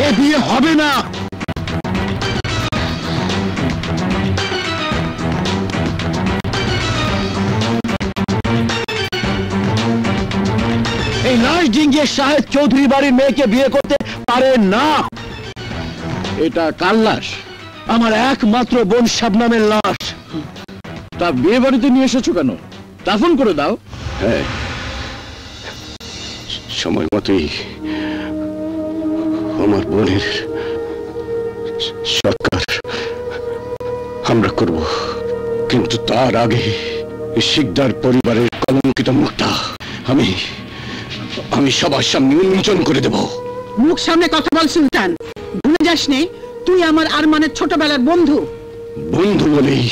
এ বিয়ে হবে না। এই লাশ ডিঙ্গিয়ে শাহেদ চৌধুরী বাড়ির মেয়েকে বিয়ে করতে পারে না। এটা কার লাশ? আমার একমাত্র বোন শাবনামের লাশ। তা বিয়ে বাড়িতে নিয়ে এসেছো কেন? দাফন করে দাও। হ্যাঁ, সময় মতোই আমার বোনের সৎকার আমরা করব, কিন্তু তার আগে শিকদার পরিবারের কলঙ্কিত মুখটা আমি সবার সামনে উন্মোচন করে দেব। মুখ সামনে কথা বল সুলতান, ভুলে যাস নে তুই আমার আরমানের ছোটবেলার বন্ধু। বন্ধু বলেই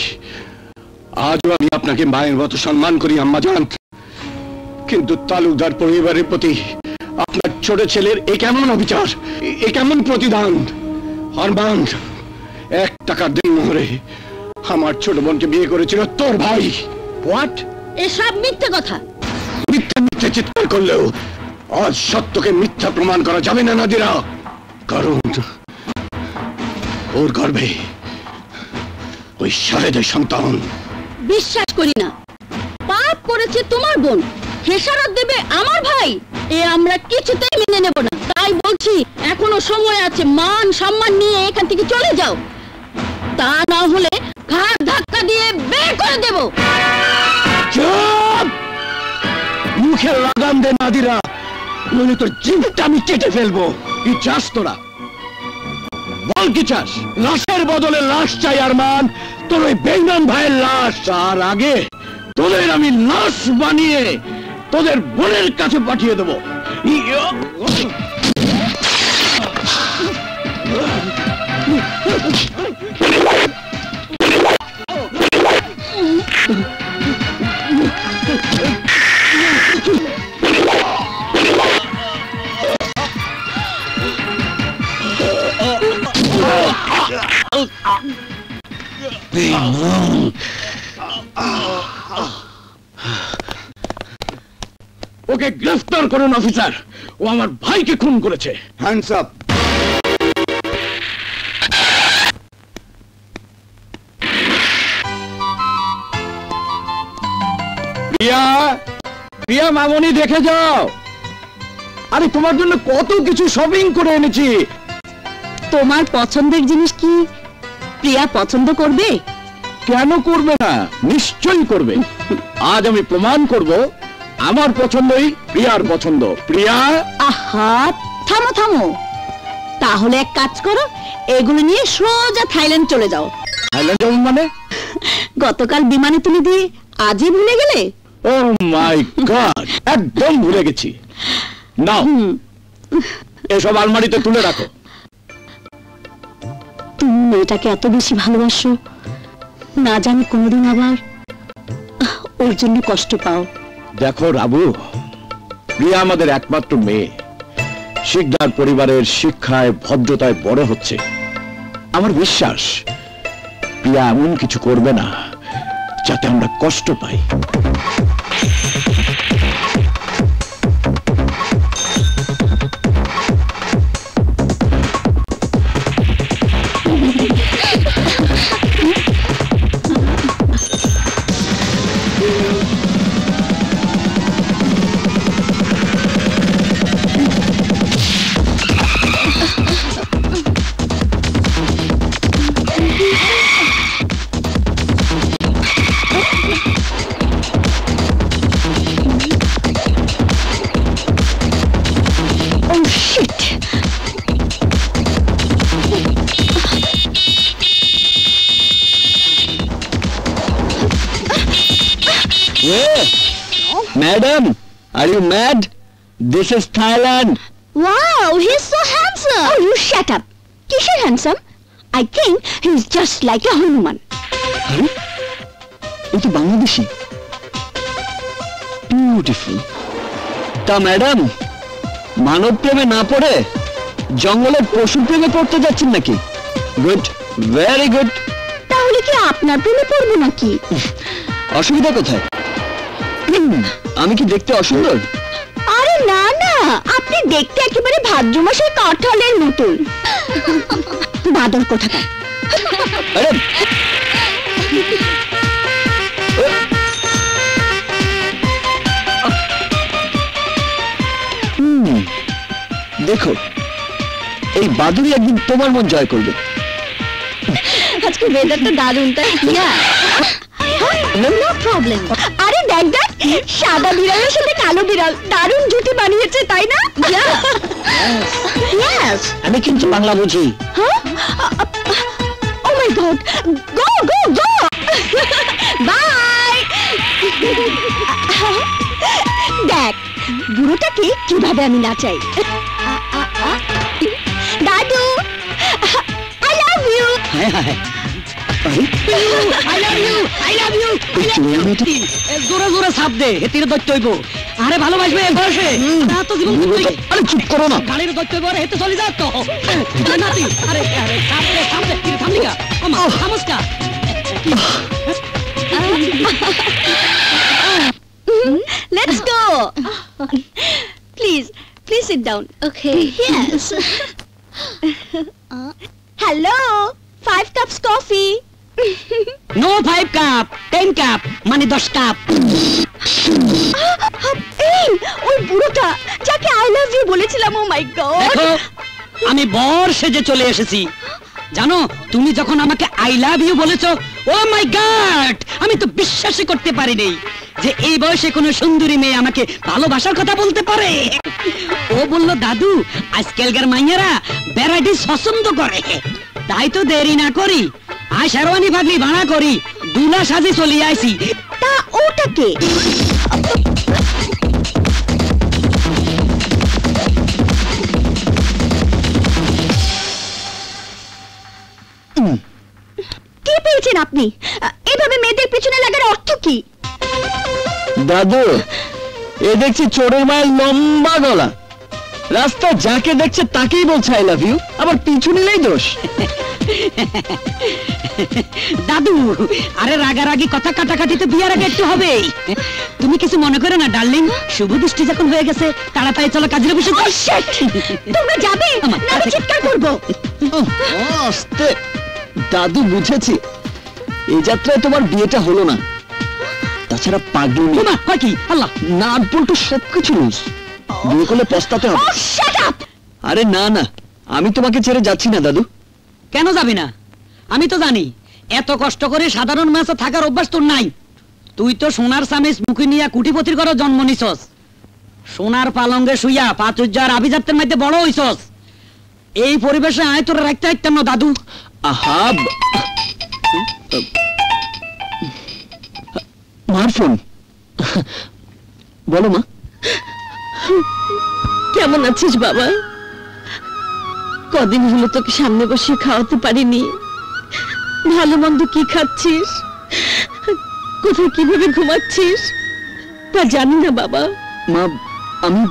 আজও আমি আপনাকে মায়ের মতো সম্মান করি আম্মা জান, কিন্তু তালুকদার পরিবারের প্রতি আপনার ছোট ছেলের এ কেমন অবিচার, এ কেমন প্রতিদান? আরমান 1 টাকার বিনিময়ে আমার ছোট বোনকে বিয়ে করেছিল তোর ভাই। হোয়াট? এসব মিথ্যে কথা। মিথ্যা চিৎকার করলেও আজ সত্যকে মিথ্যা প্রমাণ করা যাবে না নাদিরা, কারণ ওর গর্ভে ওই শাহেদের সন্তান। বিশ্বাস করি না, পাপ করেছে তোমার বোন, খেসারত দেবে আমার ভাই, এ আমরা কিছুতেই মেনে নেব না। তাই বলছি এখনো সময় আছে, মান সম্মান নিয়ে এখান থেকে চলে যাও, তা না হলে ঘাট ধাক্কা দিয়ে বের করে দেব। চুপ! মুখে লাগাম দে নাদিরা, নইলে তোর জিভটা আমি কেটে ফেলবো। কি চাস তোরা? বল কি চাস? লাশের বদলে লাশ চাই আরমান, তোর ওই বেঈমান ভাইয়ের লাশ। তার আগে তোদের আমি লাশ বানিয়ে তোদের বোনের কাছে পাঠিয়ে দেবো। ওকে গ্রেফতার করুন অফিসার, ও আমার ভাইকে খুন করেছে। Hands up. প্রিয়া, প্রিয়া মামনি দেখে যাও, আরে তোমার জন্য কত কিছু শপিং করে এনেছি। তোমার পছন্দের জিনিস কি প্রিয়া পছন্দ করবে? কেন করবে না? নিশ্চয়ই করবে। আজ আমি প্রমাণ করব আমার পছন্দই প্রিয়ার পছন্দ। প্রিয়া, আহা থামো থামো, তাহলে এক কাজ করো, এগুলো নিয়ে সোজা থাইল্যান্ড চলে যাও। থাইল্যান্ড যাবেন মানে? গতকাল বিমানে তুলে দিয়ে আজই ভুলে গেলে? ও মাই গড, একদম ভুলে গেছি। নাও, এসব আলমারিতে তুলে রাখো। তুমি মেয়েটাকে এত বেশি ভালোবাসো, না জানি কোনোদিন আবার ওর জন্য কষ্ট পাও। দেখো রাবু, প্রিয়া আমাদের একমাত্র মেয়ে, শিকদার পরিবারের শিক্ষায় ভদ্রতায় বড় হচ্ছে। আমার বিশ্বাস প্রিয়া এমন কিছু করবে না যাতে আমরা কষ্ট পাই। Madam, are you mad? This is Thailand. Wow, he's so handsome. Oh, you shut up. Kishan handsome? I think he's just like a Hanuman. It's Bangladeshi. Beautiful. তা ম্যাডাম, মানব প্রেমে না পড়ে জঙ্গলের পশু প্রেমে পড়তে যাচ্ছেন নাকি? Good, very good. তাহলে কি আপনার প্রেমে পড়বো নাকি? অসুবিধা কোথায়? আমি কি দেখতে অসুন্দর? আরে না না, আপনি দেখতে একেবারে ভাদ্র মাসের কাঁঠালের মতন। বাদর কোথাকার। দেখো, এই বাদুড়ি একদিন তোমার মন জয় করবে। আজকে ওয়েদারটা দারুণ, তাই না? No problem. আরে দেখ দেখ, সাদা বিড়ালের সাথে কালো বিড়াল দারুণ জুটি বানিয়েছে, তাই না? ইয়েস। আমি কিন্তু বাংলা বুঝি। Oh my God, go go go, bye. দেখ বুড়োটাকে কিভাবে আমি নাচাই। দাদু, আই লাভ ইউ। জোরে জোরে ছাপ দে, হেতির দৈত্য হইব। আরে ভালোবাসবে বয়সে তো জীবন। আরে চুপ করো না, গাড়ির দৈত্য হইব। হেতে চলে যা তো নাতি। আরে আরে সামনে সামনে থামলিকা আমা নমস্কা। Let's go. Please sit down. Okay. Yes. Hello. 5 cups coffee. No 5 cup, 10 cup, মানে 10 কাপ। এই ওই বুড়োটা যাকে আই লাভ ইউ বলেছিলাম। ও মাই গড। দেখো, আমি বর সেজে চলে এসেছি। জানো, তুমি যখন আমাকে আই লাভ ইউ বলেছো, ও মাই গড, আমি তো বিশ্বাসই করতে পারিনি যে এই বয়সে কোনো সুন্দরী মেয়ে আমাকে ভালোবাসার কথা বলতে পারে। ও বলল, দাদু আজকালকার মাইয়ারা ভ্যারাইটি পছন্দ করে, তাই তো দেরি না করি আই শেরওয়ানি পাগড়ি ভাড়া করি দুলা সাজে চলে আইছি। তা ওটাকে কি পেয়েছেন আপনি? এভাবে মেয়েদের পিছনে লাগার অর্থ কি? দাদু, এ দেখছি চোরের মায়ের লম্বা গলা, রাস্তা যাকে দেখছে তাকেই বলছে আই লাভ ইউ, আবার পিছু নিলেই দোষ। দাদু, আরে রাগারাগি কথা কাটাকাটি তো বিয়ার আগে একটু হবে। তুমি কিছু মনে করো না ডার্লিং, শুভ দৃষ্টি যখন হয়ে গেছে তাড়াতাড়ি চলো কাজের অফিসে। তোমরা যাবে না? আমি চিৎকার করবো। আস্তে। দাদু, বুঝেছি এই যাত্রায় তোমার বিয়েটা হলো না, তাছাড়া পাগলি কি আল্লাহ নাট বল্টু সবকিছু লুজ, বিয়ে করলে পস্তাতে হবে। আরে না না, আমি তোমাকে ছেড়ে যাচ্ছি না দাদু। কেন যাবি না? আমি তো জানি এত কষ্ট করে সাধারণ মাসে থাকার অভ্যাস তোর নাই। তুই তো সোনার সামিস মুখে নিয়ে কুটিপতির ঘরে জন্ম নিছস, সোনার পালঙ্গে শুইয়া পাচুর্যার আভিজাত্যের মধ্যে বড় হইছস। এই পরিবেশে আয় তোর রাখতে পারতাম না দাদু। আহা, মার ফোন। বলো মা। কেমন আছিস বাবা? কদিন হলো তোকে সামনে বসে খাওয়াতে পারিনি। ভালো মন্দ কি খাচ্ছিস, কোথায় কিভাবে ঘুমাচ্ছিস তা জানি না বাবা। মা, আমি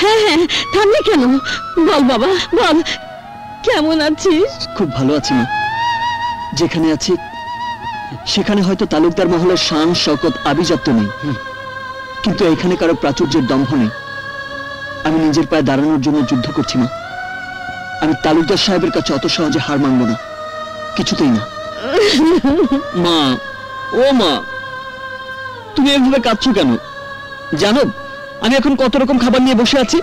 হ্যাঁ হ্যাঁ, থামলি কেন? বল বাবা বল, কেমন আছিস? খুব ভালো আছি মা। যেখানে আছি সেখানে হয়তো তালুকদার মহলের শান শওকত আভিজাত্য নেই, কিন্তু এখানে কারো প্রাচুর্যের দম্ভ নেই। আমি নিজের পায়ে দাঁড়ানোর জন্য যুদ্ধ করছি মা। আমি তালুকদার সাহেবের কাছে অত সহজে হার মানব না, কিছুতেই না। মা, ও মা, তুমি এভাবে কাঁদছো কেন? জানো আমি এখন কত রকম খাবার নিয়ে বসে আছি?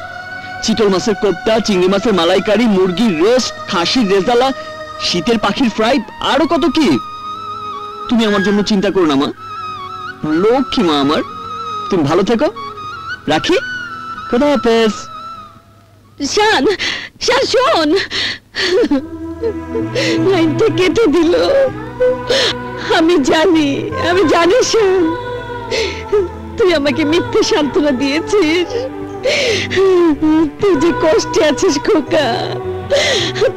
চিতল মাছের কোপ্তা, চিংড়ি মাছের মালাইকারি, মুরগির রোস্ট, খাসির রেজালা, শীতের পাখির ফ্রাই, আরো কত কি। তুমি আমার জন্য চিন্তা করো না মা, লক্ষ্মী মা আমার। তুমি ভালো থেকো, রাখি। খোদা হাফেজ। শান, শান শোন, লাইনটা কেটে দিল। আমি জানি শান, তুই আমাকে মিথ্যে সান্ত্বনা দিয়েছিস। তুই যে কষ্টে আছিস খোকা,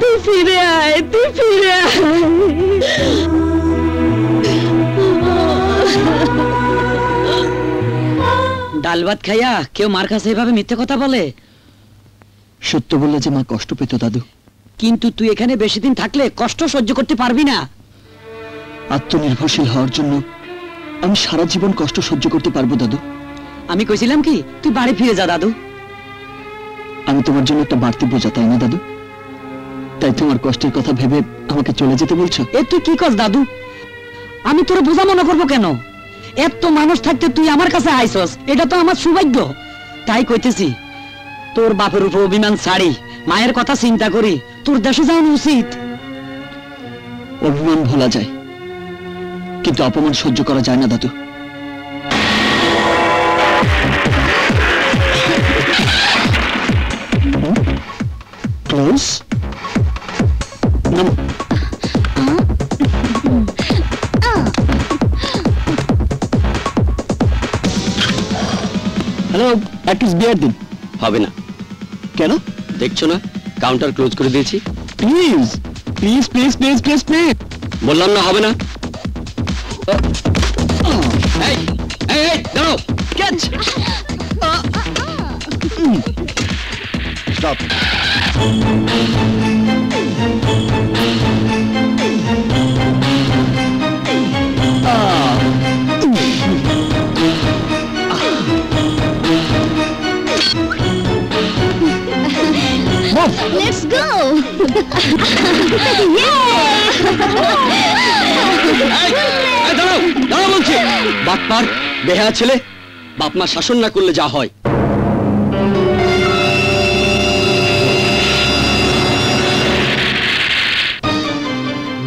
তুই ফিরে আয়, তুই ফিরে আয়। ডাল ভাত খাইয়া কেউ মার কাছে এভাবে মিথ্যে কথা বলে? সত্য বললে যে মা কষ্ট পেত দাদু। কিন্তু তুই এখানে বেশি দিন থাকলে কষ্ট সহ্য করতে পারবি না। আত্মনির্ভরশীল হওয়ার জন্য আমি সারা জীবন কষ্ট সহ্য করতে পারবো দাদু। আমি কইছিলাম কি তুই বাড়ি ফিরে যা দাদু। আমি তোমার জন্য একটা বাড়তি বোঝা, তাই না দাদু? তাই তোমার কষ্টের কথা ভেবে আমাকে চলে যেতে বলছো? এ তুই কি কর দাদু? আমি তোর বোঝা মনে করবো কেন? এত মানুষ থাকতে তুই আমার কাছে আইসস, এটা তো আমার সৌভাগ্য। তাই কইতেছি, তোর বাপের উপর অভিমান ছাড়ি মায়ের কথা চিন্তা করি তোর দেশে যাওয়া উচিত। অভিমান ভোলা যায়, কিন্তু অপমান সহ্য করা যায় না দাদু। ক্লোজ হ্যালো, এক পিস বিয়ার দিন। হবে না। কেন? দেখছো না কাউন্টার ক্লোজ করে দিয়েছি। Please please please please please please. বললাম না হবে না। এই এই এই দাঁড়াও। ক্যাচ। স্টপ। Let's go! বলছি বাটপার বেহায়া ছেলে, বাপ মা শাসন না করলে যা হয়।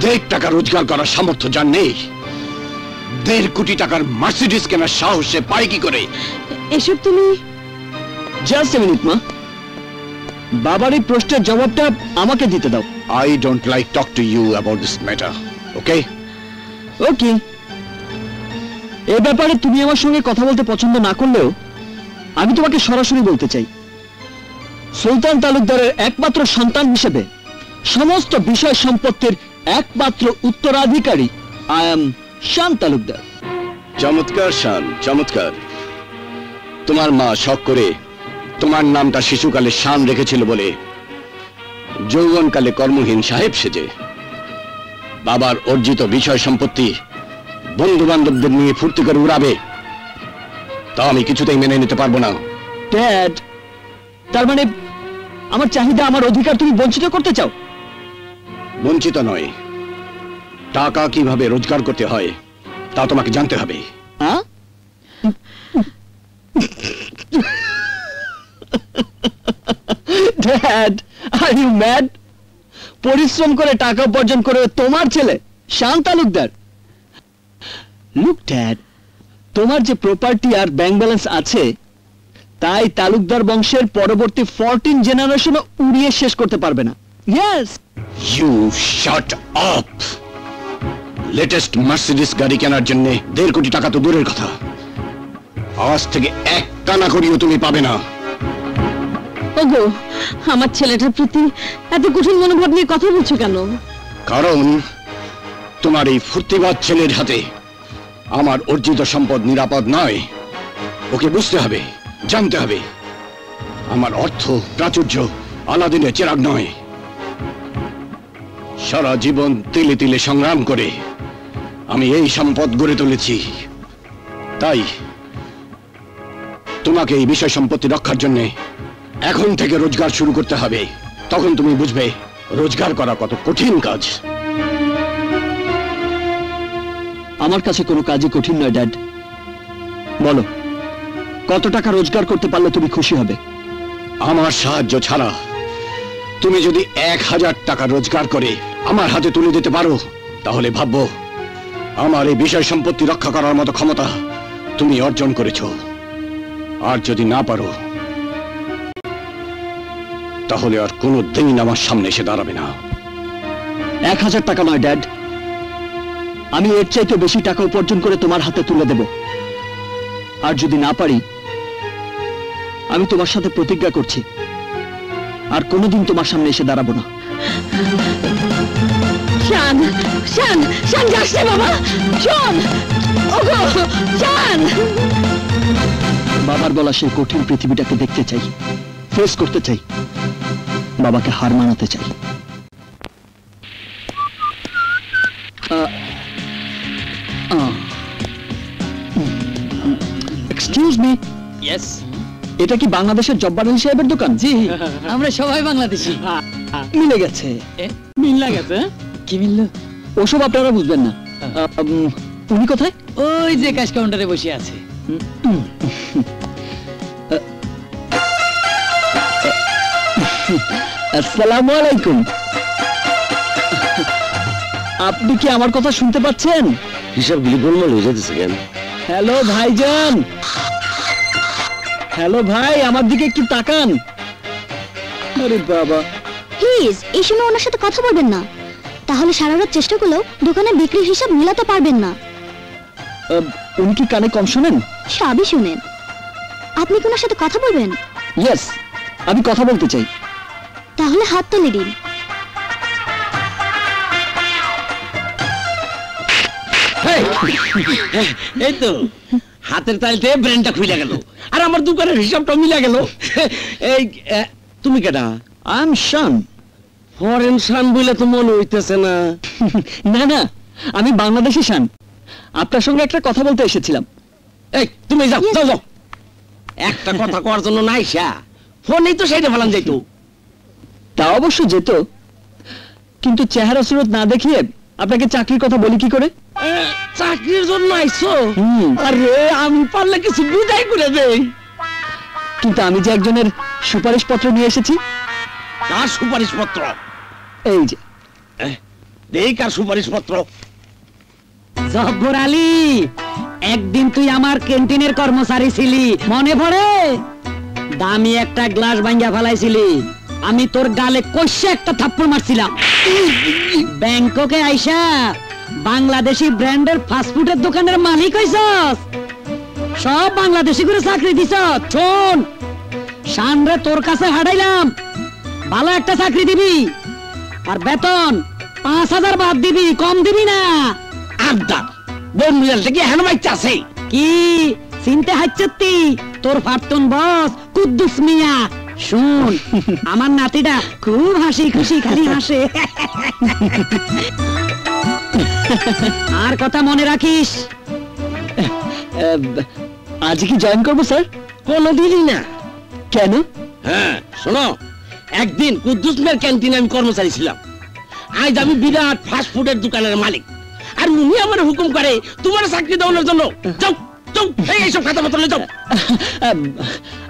দেড় টাকা রোজগার করার সামর্থ্য যার নেই, 1.5 কোটি টাকার মার্সিডিজ কেনার সাহস সে পায় কি করে? এসব তুমি জাস্ট এ মিনিট মা, বাবার এই প্রশ্নের জবাবটা আমাকে দিতে দাও। I don't like talk to you about this matter, okay? ওকে, এ ব্যাপারে তুমি আমার সঙ্গে কথা বলতে পছন্দ না করলেও আমি তোমাকে সরাসরি বলতে চাই, সুলতান তালুকদারের একমাত্র সন্তান হিসেবে সমস্ত বিষয় সম্পত্তির একমাত্র উত্তরাধিকারী আই এম শান তালুকদার। চমৎকার শান, চমৎকার। তোমার মা শখ করে তোমার নামটা শিশুকালে শান রেখেছিল বলে যৌবনকালে কর্মহীন সাহেব সেজে বাবার অর্জিত বিষয় সম্পত্তি বন্ধু বান্ধবদের নিয়ে ফুর্তি করে উড়াবে, তা আমি কিছুতেই মেনে নিতে পারবো না। ড্যাড, তার মানে আমার চাহিদা, আমার অধিকার তুমি বঞ্চিত করতে চাও? বঞ্চিত নয়, টাকা কিভাবে রোজগার করতে হয় তা তোমাকে জানতে হবে। Dad, are you mad? পরিশ্রম করে টাকা উপার্জন করে তোমার ছেলে শান তালুকদার। লুক ড্যাড, তোমার যে প্রপার্টি আর ব্যাংক ব্যালেন্স আছে তাই তালুকদার বংশের পরবর্তী 14 জেনারেশনও উড়িয়ে শেষ করতে পারবে না। Yes. You shut up. Latest Mercedes গাড়ি কেনার জন্য 1.5 কোটি টাকা তো দূরের কথা, আজ থেকে 1 কানা করিও তুমি পাবে না। ওগো, আমার ছেলেটার প্রতি এত কঠিন মনোভাব নিয়ে কথা বলছো কেন? কারণ তোমার এই ফুর্তিবাজ ছেলের হাতে আমার অর্জিত সম্পদ নিরাপদ নয়। ওকে বুঝতে হবে, জানতে হবে, আমার অর্থ প্রাচুর্য আলাদিনের চেরাগ নয়। সারা জীবন তিলে তিলে সংগ্রাম করে আমি এই সম্পদ গড়ে তুলেছি, তাই তোমাকে এই বিষয় সম্পত্তি রক্ষার জন্য এখন থেকে রোজগার শুরু করতে হবে। তখন তুমি বুঝবে রোজগার করা কত কঠিন কাজ। আমার কাছে কোনো কাজই কঠিন নয় ড্যাড। বলো, কত টাকা রোজগার করতে পারলে তুমি খুশি হবে? আমার সাহায্য ছাড়া তুমি যদি 1000 টাকা রোজগার করে আমার হাতে তুলে দিতে পারো তাহলে ভাববো আমার এই বিষয় সম্পত্তি রক্ষা করার মতো ক্ষমতা তুমি অর্জন করেছো। আর যদি না পারো তাহলে আর কোনো দিন আমার সামনে এসে দাঁড়াবে না। 1000 টাকা নয় ড্যাড, আমি এর চাইতে বেশি টাকা উপার্জন করে তোমার হাতে তুলে দেব। আর যদি না পারি, আমি তোমার সাথে প্রতিজ্ঞা করছি আর কোনোদিন তোমার সামনে এসে দাঁড়াবো না। শান, শান, শান যাস না বাবা, শোন। ওগো শান, বাবার বলা সেই কঠিন পৃথিবীটাকে দেখতে চাই, ফেস করতে চাই, বাবাকে হার মানাতে চাই। Excuse me. ইয়েস। এটা কি বাংলাদেশের জব্বার সাহেবের দোকান? জি, আমরা সবাই বাংলাদেশি। মিলে গেছে। মিল গেছে? কি মিলল? ওসব আপনারা বুঝবেন না। উনি কোথায়? ওই যে ক্যাশ কাউন্টারে বসে আছে। আসসালামু আলাইকুম। আপনি কি আমার কথা শুনতে পাচ্ছেন? হিসাবগুলি গোলমাল হয়ে যেতেছে কেন? হ্যালো ভাইজান, হ্যালো ভাই, আমার দিকে একটু তাকান। আরে বাবা, প্লিজ এই সময় ওনার সাথে কথা বলবেন না, তাহলে সারা রাত চেষ্টা করলেও দোকানে বিক্রির হিসাব মিলাতে পারবেন না। উনি কি কানে কম শোনেন? সবই শুনেন। আপনি কি ওনার সাথে কথা বলবেন? ইয়েস, আমি কথা বলতে চাই। তাহলে হাত তুলে দিন। এই তো হাতের তালতে ব্রেনটা খুলে গেল, আর আমার দোকানের হিসাবটা মিলে গেল। এই তুমি কেডা? I am Shaan. Foreign Shaan বলে তো মনে হইতেছে না। না না, আমি বাংলাদেশি শান। আপনার সঙ্গে একটা কথা বলতে এসেছিলাম। এই তুমি যাও যাও যাও, একটা কথা করার জন্য নাইসা ফোনেই তো সেইটা ফেলান যাইতো। তা অবশ্য যেত, কিন্তু চেহারা সুরত না দেখিয়ে আপনাকে চাকরির কথা বলি কি করে? চাকরির জন্য আইছো? হুম। আরে আমি পারলে কিছু বিদায় করে দেই। কিন্তু আমি যে একজনের সুপারিশ পত্র নিয়ে এসেছি। কার সুপারিশ পত্র? এই যে দেই কার সুপারিশ পত্র। জব্বর আলী, একদিন তুই আমার ক্যান্টিনের কর্মচারী ছিলি, মনে পড়ে? দামি একটা গ্লাস ভাঙ্গা ফেলাইছিলি, আমি তোর গালে কষে একটা থাপ্পড় মারছিলাম। ব্যাংককে আইসা বাংলাদেশি ব্র্যান্ডের ফাস্টফুডের দোকানের মালিক হইছস, সব বাংলাদেশি করে চাকরি দিছ। শোন, সানরে তোর কাছে হারাইলাম, ভালো একটা চাকরি দিবি, আর বেতন 5,000 বাদ দিবি, কম দিবি না। আড্ডা বন্ধুদের থেকে হেন মাইতে আছে কি চিনতে হাচ্ছতি? তোর ফারতুন বস কুদ্দুস মিয়া। শুন, আমার নাতিটা খুব হাসি খুশি খালি হাসে। আর কথা মনে রাখিস। আজ কি জয়েন করবো স্যার? কোনোদিনই না। কেন? হ্যাঁ শোনো, একদিন কুদ্দুস মিয়ার ক্যান্টিনে আমি কর্মচারী ছিলাম, আজ আমি বিরাট ফাস্ট ফুডের দোকানের মালিক, আর উনি আমার হুকুম করে তোমার চাকরি দেওয়ার জন্য। যাও যাও, এইসব খাতা পত্র যাও।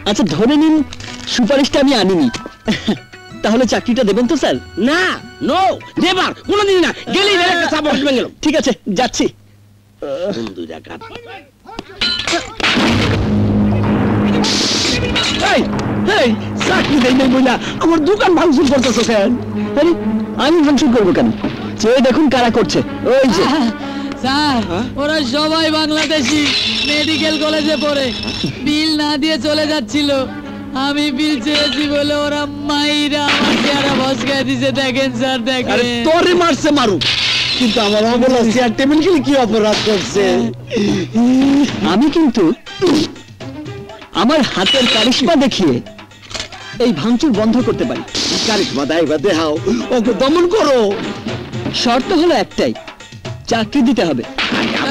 আচ্ছা ধরে নিন সুপারিশটা আমি আনিনি, তাহলে চাকরিটা দেবেন তো স্যার? না, নো নেভার, কোনোদিন না। গেলেই একটা চাপ আসবে গেল। ঠিক আছে, যাচ্ছি। বন্ধুরা কাট। এই চাকরি দেই নাই বইলা আমার দোকান ভাঙচুর করতেছো কেন? আরে আমি ভাঙচুর করবো কেন? চেয়ে দেখুন কারা করছে। ওই যে স্যার, ওরা সবাই বাংলাদেশি, মেডিকেল কলেজে পড়ে, বিল না দিয়ে চলে যাচ্ছিল। আমি বিল চেয়েছি বলে ওরা মাইরা আমার চেহারা ভসকায় দিছে। দেখেন স্যার, আরে দেখেন। তোরে মারছে মারুক, কিন্তু আমার অবলা চেয়ার টেবিল খেলে কি অপরাধ করছে? আমি কিন্তু আমার হাতের কারিশমা দেখিয়ে এই ভাঙচুর বন্ধ করতে পারি। কারিশমা দাইবা দেখাও, ওকে দমন করো। শর্ত হলো একটাই, চাকরি দিতে হবে।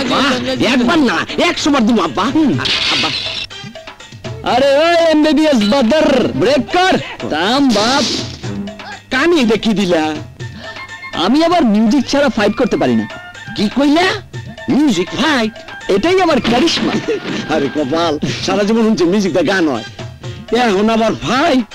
আব্বা, একবার না 100 বার দিব আব্বা। আব্বা আরে ওই এমবিবিএস বাদর, ব্রেক কর। দাম বাপ, কানি দেখি দিলা। আমি আবার মিউজিক ছাড়া ফাইট করতে পারি না। কি কইলা? Music fight? এটাই আমার কারিশমা। আরে কপাল, সারা জীবন হচ্ছে মিউজিক দা গান হয়, এখন আবার ফাইট।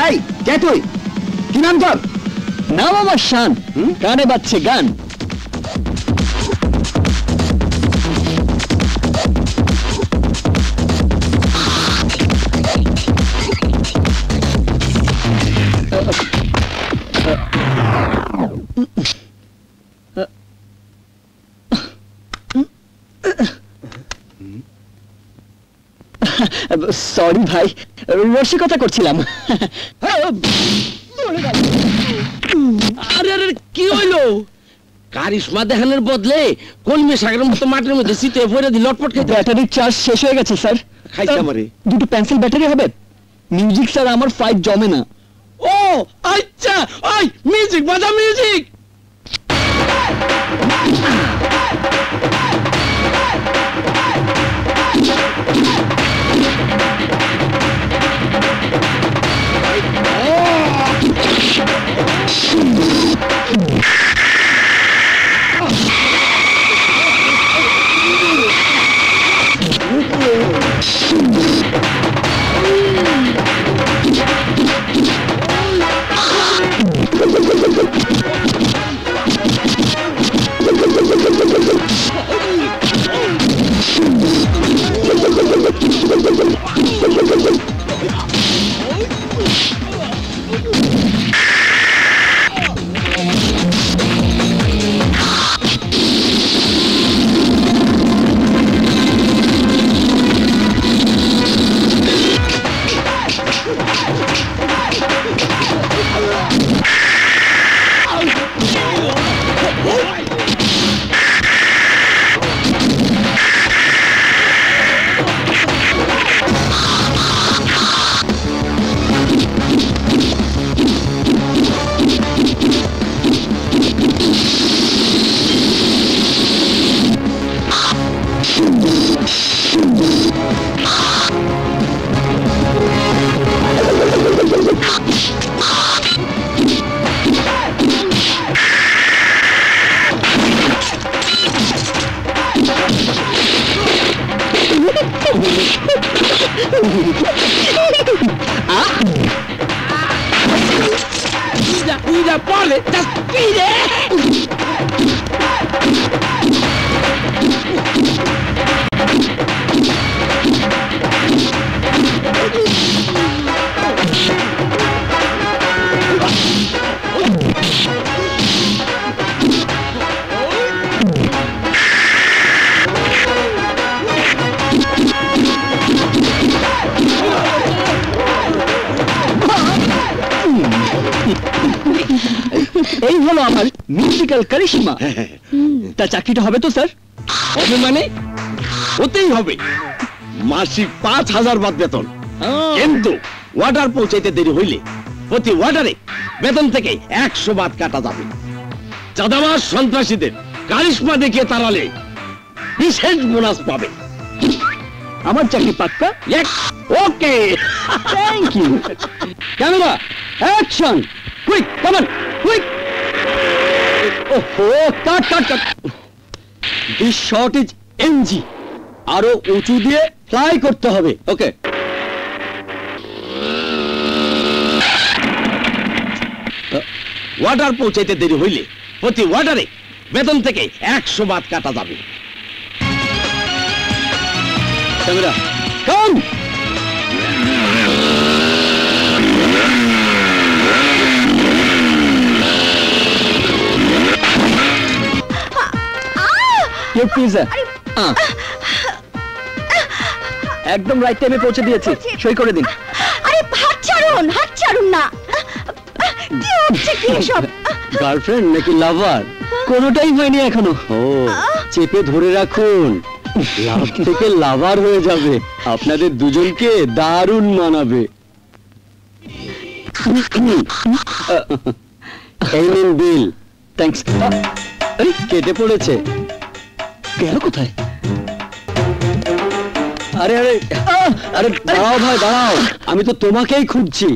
এই কে তুই? কি নাম তোর? নাম আমার শান, কানে বাজছে গান। সরি ভাই, রসিকতা করছিলাম। আরে আরে কি হইলো? কারিশমা দেখানোর বদলে কলমে শাকের মতো মাটির মধ্যে শীতে ভরে দিয়ে লটপট খাইতে। ব্যাটারির চার্জ শেষ হয়ে গেছে স্যার। খাইতে আমারে দুটো পেন্সিল ব্যাটারি হবে? মিউজিক স্যার আমার ফাইট জমে না। ও আচ্ছা, ওই মিউজিক বাজা, মিউজিক। Mira, Pole, despide! এই হলো আমার মিউজিক্যাল কারিশমা। তা চাকরিটা হবে তো স্যার? হবে মানে হতেই হবে। মাসিক 5,000 বাদ বেতন, কিন্তু ওয়াটার পৌঁছাইতে দেরি হইলে প্রতি ওয়াটারে বেতন থেকে 100 বাদ কাটা যাবে। চাঁদাবাজ সন্ত্রাসীদের কারিশমা দেখিয়ে তাড়ালে বিশেষ বোনাস পাবে। আমার চাকরি পাক্কা? Okay, thank you. Camera action, quick come on, quick. ওহো, cut cut cut. This shot is NG. আরো উঁচু দিয়ে ফ্লাই করতে হবে। ওকে। ওয়াটার পৌঁছাইতে দেরি হইলে প্রতি ওয়াটারে বেতন থেকে 100 বাদ কাটা যাবে। ক্যামেরা কাম। একদম রাইট টাইমে পৌঁছে দিয়েছি, সই করে দিন। আরে হাত ছাড়ুন না। কি হচ্ছে কি সব? গার্লফ্রেন্ড নাকি লাভার? কোনোটাই হয়নি এখনো। ও, চেপে ধরে রাখুন, লাভ থেকে লাভার হয়ে যাবে। আপনাদের দুজনকে দারুণ মানাবে। এই নিন বিল। থ্যাঙ্কস। আরে কেটে পড়েছে। গেল কোথায়? আরে আরে আরে দাঁড়াও ভাই, দাঁড়াও। আমি তো তোমাকেই খুঁজছি।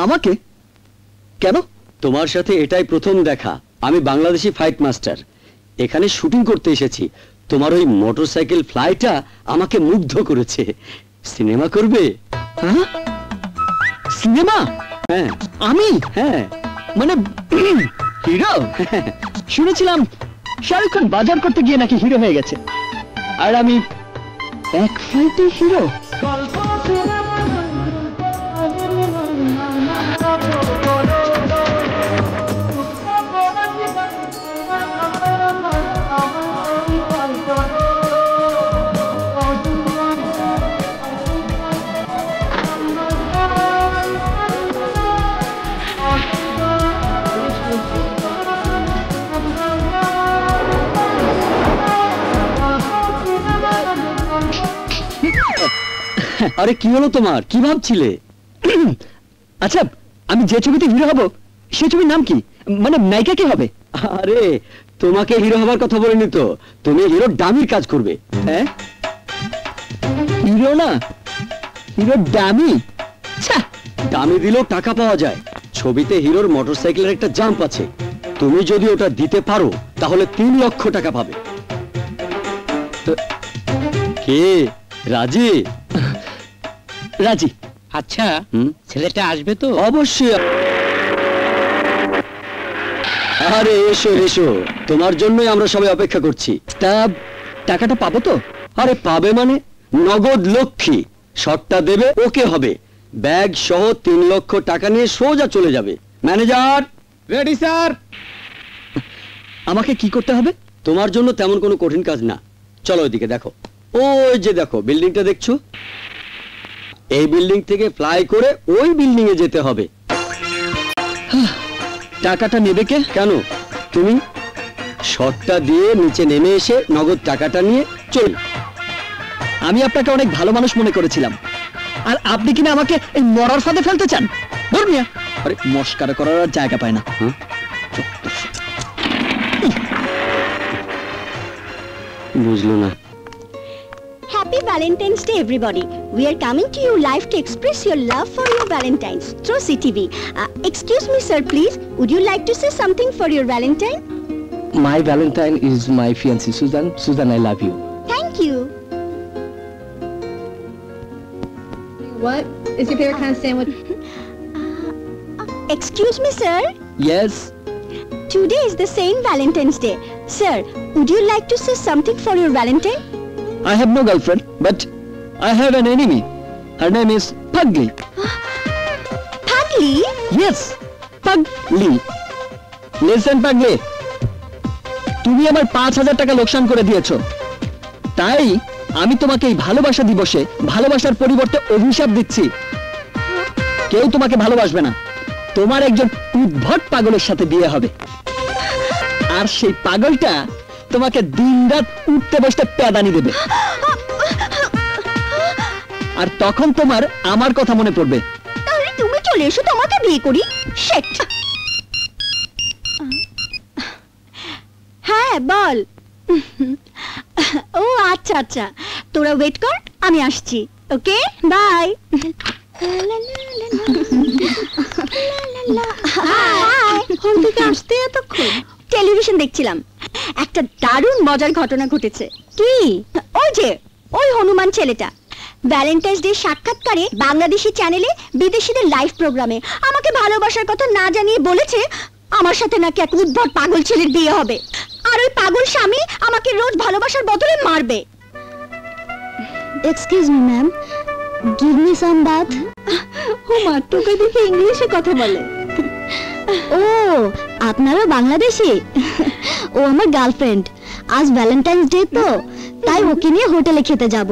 আমাকে? কেন? তোমার সাথে এটাই প্রথম দেখা। আমি বাংলাদেশি ফাইট মাস্টার, এখানে শুটিং করতে এসেছি। তোমার ওই মোটরসাইকেল ফ্লাইটা আমাকে মুগ্ধ করেছে। সিনেমা করবে? হ্যাঁ, সিনেমা? হ্যাঁ। আমি? হ্যাঁ। মানে হিরো? শুনেছিলাম শাহরুখ খান বাজার করতে গিয়ে নাকি হিরো হয়ে গেছে, আর আমি এক ফাইটে হিরো। আরে কি হলো তোমার, কি ভাবছিলে? আচ্ছা, আমি যে ছবিতে হিরো হব সে ছবির নাম কি, মানে নায়িকা কে হবে? আরে তোমাকে হিরো হবার কথা বলিনি তো, তুমি হিরো ডামির কাজ করবে। হ্যাঁ, হিরো না, হিরো ডামি। দামি দিলেও টাকা পাওয়া যায়। ছবিতে হিরোর মোটরসাইকেলের একটা জাম্প আছে, তুমি যদি ওটা দিতে পারো তাহলে 3 লক্ষ টাকা পাবে। কে রাজি? রাজি। আচ্ছা, ছেলেটা আসবে তো? অবশ্যই। আরে এসো এসো, তোমার জন্যই আমরা সবাই অপেক্ষা করছি। তা টাকাটা পাবো তো? আরে পাবে মানে, নগদ লক্ষ্মী। শটটা দেবে, ওকে হবে, ব্যাগ সহ 3 লক্ষ টাকা নিয়ে সোজা চলে যাবে। Manager ready sir. আমাকে কি করতে হবে? তোমার জন্য তেমন কোনো কঠিন কাজ না। চলো ওইদিকে দেখো, ওই যে দেখো বিল্ডিংটা দেখছো, এই বিল্ডিং থেকে ফ্লাই করে ওই বিল্ডিং এ যেতে হবে। টাকাটা নেবে কে? কেন, তুমি শটটা দিয়ে নিচে নেমে এসে নগদ টাকাটা নিয়ে চল। আমি আপনাকে অনেক ভালো মানুষ মনে করেছিলাম, আর আপনি কিনা আমাকে এই মরার ফাঁদে ফেলতে চান? ধর্মিয়া, আরে মস্কারা করার আর জায়গা পায় না। বুঝলো না। Happy Valentine's Day, everybody. We are coming to you live to express your love for your Valentines through CTV. Excuse me, sir, please. Would you like to say something for your Valentine? My Valentine is my fiancée Susan. Susan, I love you. Thank you. What is your favorite kind of sandwich? Excuse me, sir. Yes. Today is the Saint Valentine's Day. Sir, would you like to say something for your Valentine? I have no girlfriend, but I have an enemy. Her name is Pugly. Pugly? Yes, Pugly. Listen, Pugly. তুমি আমার 5,000 টাকা লোকসান করে দিয়েছো, তাই আমি তোমাকে এই ভালোবাসা দিবসে ভালোবাসার পরিবর্তে অভিশাপ দিচ্ছি। কেউ তোমাকে ভালোবাসবে না, তোমার একজন উদ্ভট পাগলের সাথে বিয়ে হবে, আর সেই পাগলটা তোমাকে দিনরাত উঠতে বসতে প্যাদানি দেবে, আর তখন তোমার আমার কথা মনে পড়বে। তাহলে তুমি চলে এসো, তোমাকে বিয়ে করি। শিট। হ্যাঁ বল। ও আচ্ছা আচ্ছা, তোরা ওয়েট কর, আমি আসছি। ওকে, বাই। হল থেকে আসতে এতক্ষণ? টেলিভিশন দেখছিলাম, একটা দারুণ মজার ঘটনা ঘটেছে। কি? ওই হনুমান ছেলেটা ভ্যালেন্টাইন্স ডে সাক্ষাৎকারে বাংলাদেশি চ্যানেলে বিদেশিদের লাইভ প্রোগ্রামে আমাকে ভালোবাসার কথা না জানিয়ে বলেছে আমার সাথে নাকি এক উদ্ভট পাগল ছেলের বিয়ে হবে, আর ওই পাগল স্বামী আমাকে রোজ ভালোবাসার বদলে মারবে। Excuse me ma'am, give me some bath. ও মা, তোকে দেখে ইংলিশে কথা বলে। ও, আপনারও বাংলাদেশি? ও আমার গার্লফ্রেন্ড, আজ ভ্যালেন্টাইন্স ডে তো, তাই ওকে নিয়ে হোটেলে খেতে যাব।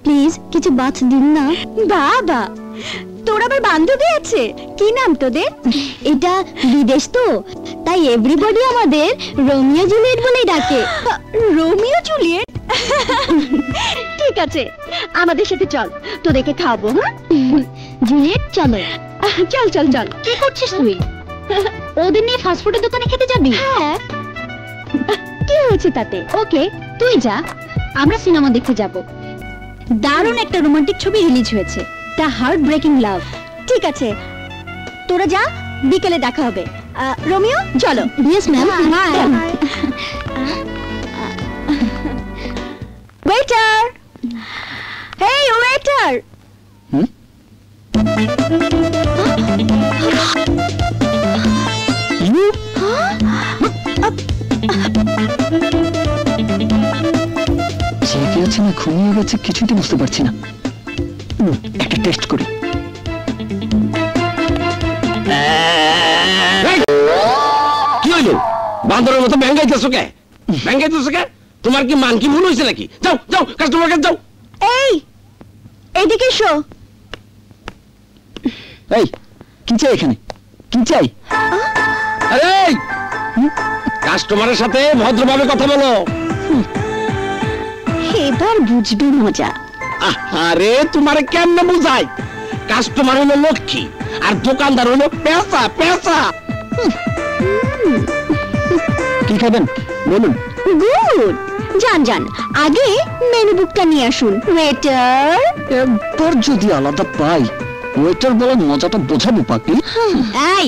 প্লিজ কিছু বাথ দিন না। বাবা, তোর আবার বান্ধবী আছে? কি নাম তোদের? এটা বিদেশ তো, তাই এভরিবডি আমাদের রোমিও জুলিয়েট বলেই ডাকে। Romeo Juliet? ঠিক আছে, আমাদের সাথে চল, তোদেরকে খাওয়াবো। হ্যাঁ জুলিয়েট, চলো। চল চল চল। কি করছিস তুই? ওদের নিয়ে ফাস্টফুডের দোকানে খেতে যাবি? হ্যাঁ। কি হয়েছে তাতে? ওকে, তুই যা, আমরা সিনেমা দেখতে যাব। দারুণ একটা রোমান্টিক ছবি রিলিজ হয়েছে, দ্য হার্ট ব্রেকিং লাভ। ঠিক আছে, তোরা যা, বিকেলে দেখা হবে। রোমিও চলো। Yes ma'am. ওয়েটার, হেই ওয়েটার। জেগে আছে না ঘুমিয়ে গেছে কিছুই তো বুঝতে পারছি না। একটা টেস্ট করি। কি হইলো? বান্দরের মতো ব্যাঙ্গাইতেছো কে? ব্যাঙ্গাইতেছো কে? তোমার কি মান কি ভুল হয়েছে নাকি? যাও যাও, কাস্টমার কাছে যাও। এই, এইদিকে এসো। এই, কি চাই এখানে? কি চাই? আরে কাস্টমারের সাথে ভদ্রভাবে কথা বলো। এবার বুঝবি মজা। আরে তোমারে কেমনে বুঝাই? কাস্টমার হলো লক্ষ্মী আর দোকানদার হলো পেঁচা পেঁচা। কি খাবেন বলুন? গুড, যান যান, আগে মেনু বুকটা নিয়ে আসুন। ওয়েটার। একবার যদি আলাদা পাই, ওয়েটার বলে মজাটা বোঝাবো পাকি। এই,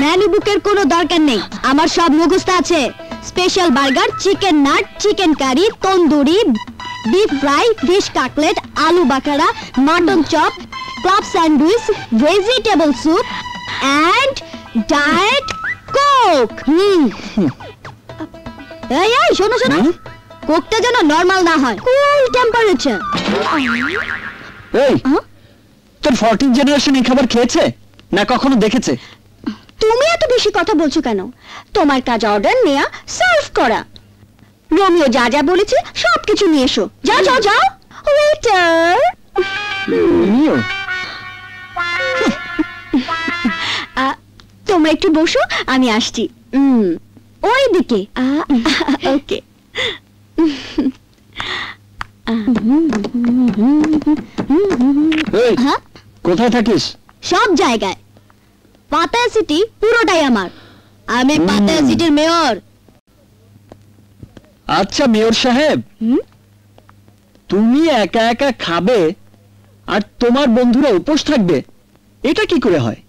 মেনু বুকের কোনো দরকার নেই, আমার সব মুখস্থ আছে। Special burger, chicken nut, chicken curry, tandoori, beef fry, fish cutlet, আলু বাকারা, mutton chop, club sandwich, vegetable soup and diet Coke. এই এই শোনো শোনো, কোকটা যেন নরমাল না হয়, কুল টেম্পারেচার। এই, তোর 14 জেনারেশন এই খাবার খেয়েছে না কখনো দেখেছে? তুমি এত বেশি কথা বলছো কেন? তোমার কাজ অর্ডার নেয়া, সার্ভ করা। রোমিও যা যা বলেছে সবকিছু নিয়ে এসো। যাও যাও যাও। ওয়েটার। রোমিও, তোমরা একটু বসো, আমি আসছি। ওই দিকে। ওকে। এই, কোথায় থাকিস? সব জায়গায়। পাতায়া সিটি পুরোটাই আমার। আমি পাতায়া সিটির মেয়র। আচ্ছা মেয়র সাহেব, তুমি একা একা খাবে আর তোমার বন্ধুরা উপোস থাকবে, এটা কি করে হয়?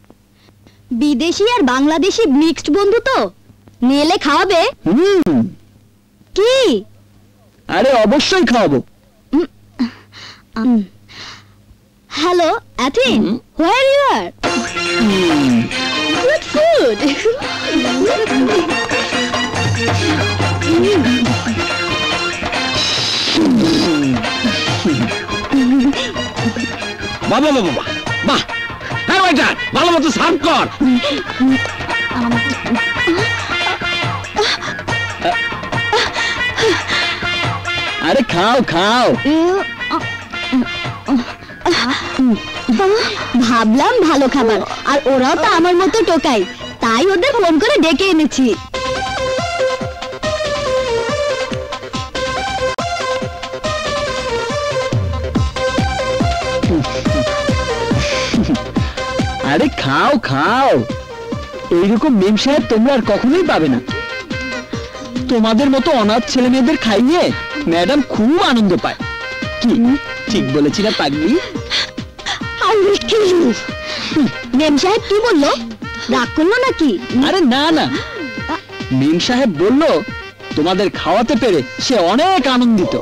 বিদেশি আর বাংলাদেশি মিক্সড বন্ধু তো, মেলে খাওয়াবে। কি? আরে অবশ্যই খাওয়াবো। হ্যালো অ্যাথিন, where you are? Good food. বাবা বাবা বাহ, হ্যাঁ ওয়েটার ভালো মতো সার্ভ কর। আরে খাও খাও। ভাবলাম ভালো খাবার, আর ওরাও তো আমার মতো টোকাই, তাই ওদের ফোন করে ডেকে এনেছি। আরে খাও খাও, এইরকম মেম সাহেব তোমরা আর কখনোই পাবে না। তোমাদের মতো অনাথ ছেলে মেয়েদের খাইয়ে ম্যাডাম খুব আনন্দ পায়। কি ঠিক বলেছি না পাগলি? মেম সাহেব কি বললো? রাগ করলো নাকি? আরে না না, মেম সাহেব বললো তোমাদের খাওয়াতে পেরে সে অনেক আনন্দিত।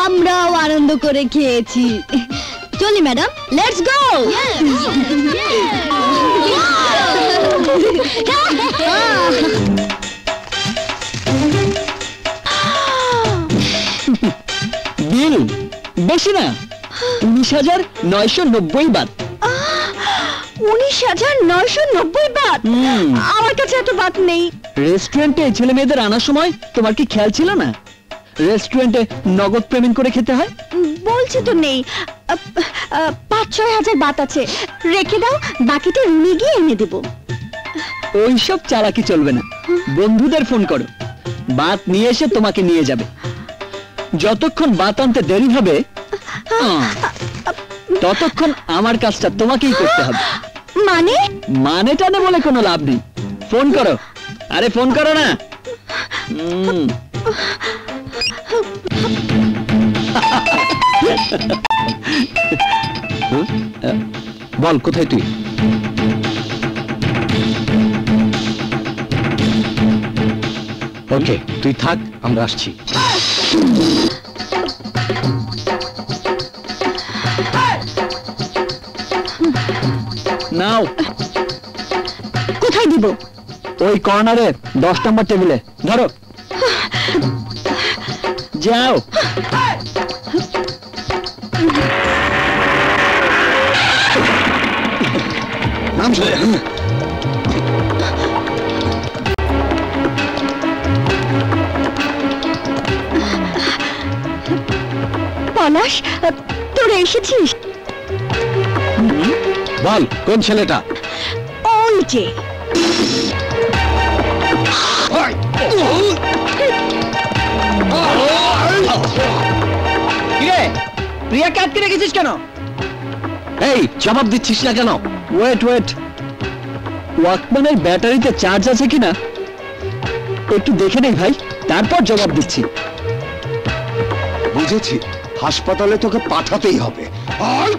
আমরাও আনন্দ করে খেয়েছি। চলি ম্যাডাম, লেটস গো। বিল বেশি না, 19,990 বাত। 19,990 বাত? আমার কাছে এত বাত নেই। রেস্টুরেন্টে ছেলে মেয়েদের আনার সময় তোমার কি খেয়াল ছিল না রেস্টুরেন্টে নগদ পেমেন্ট করে খেতে হয়? বলছি তো নেই। 5-6 হাজার বাত আছে, রেখে দাও, বাকিটা রুমে গিয়ে এনে দেব। ওইসব চালাকি চলবে না, বন্ধুদের ফোন করো, বাত নিয়ে এসে তোমাকে নিয়ে যাবে। যতক্ষণ বাত আনতে দেরি হবে ততক্ষণ আমার কাজটা তোমাকেই করতে হবে। মানে? মানে টানে বলে কোনো লাভ নেই, ফোন করো। আরে ফোন করো না। বল কোথায় তুই? ওকে তুই থাক, আমরা আসছি। নাও। কোথায় দিব? ওই কর্নারে 10 নম্বর টেবিলে ধরো। যাও। পলাশ, তোরা এসেছিস? বল কোন ছেলেটা? ওই যে। প্রিয়াকে আটকে রেখেছিস কেন? এই জবাব দিচ্ছিস না কেন? ওয়েট ওয়েট, ওয়াকম্যানের ব্যাটারিতে চার্জ আছে কিনা একটু দেখে নেই ভাই, তারপর জবাব দিচ্ছি। বুঝেছি, হাসপাতালে তোকে পাঠাতেই হবে। আর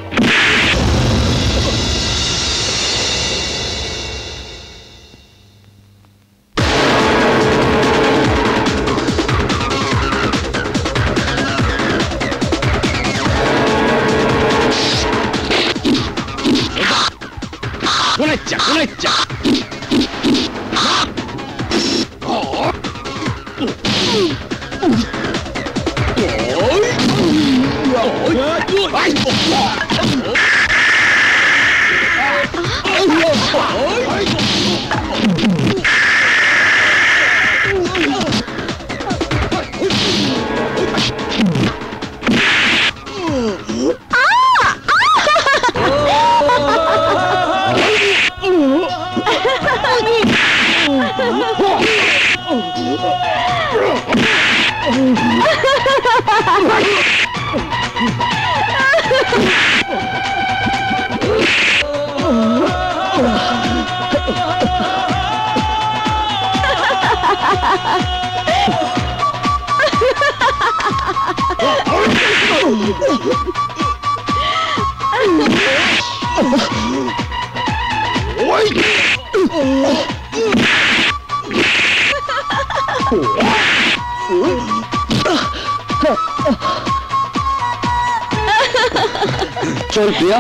চল প্রিয়া।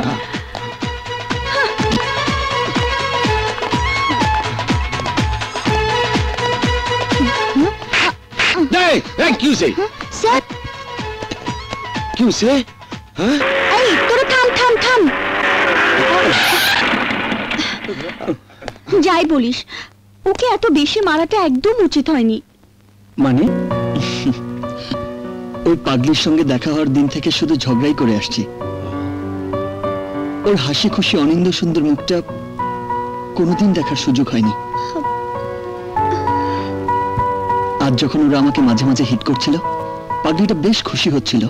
স্যার, কিউসে? এই তোরা থাম থাম থাম। যাই বলিস, ওকে এত বেশি মারাটা একদম উচিত হয়নি। মানে ওই পাগলির সঙ্গে দেখা হওয়ার দিন থেকে শুধু ঝগড়াই করে আসছি। ওর হাসি খুশি অনিন্দ সুন্দর মুখটা কোনোদিন দেখার সুযোগ হয়নি। আজ যখন ওরা আমাকে মাঝে মাঝে হিট করছিল, পাগলিটা বেশ খুশি হচ্ছিল,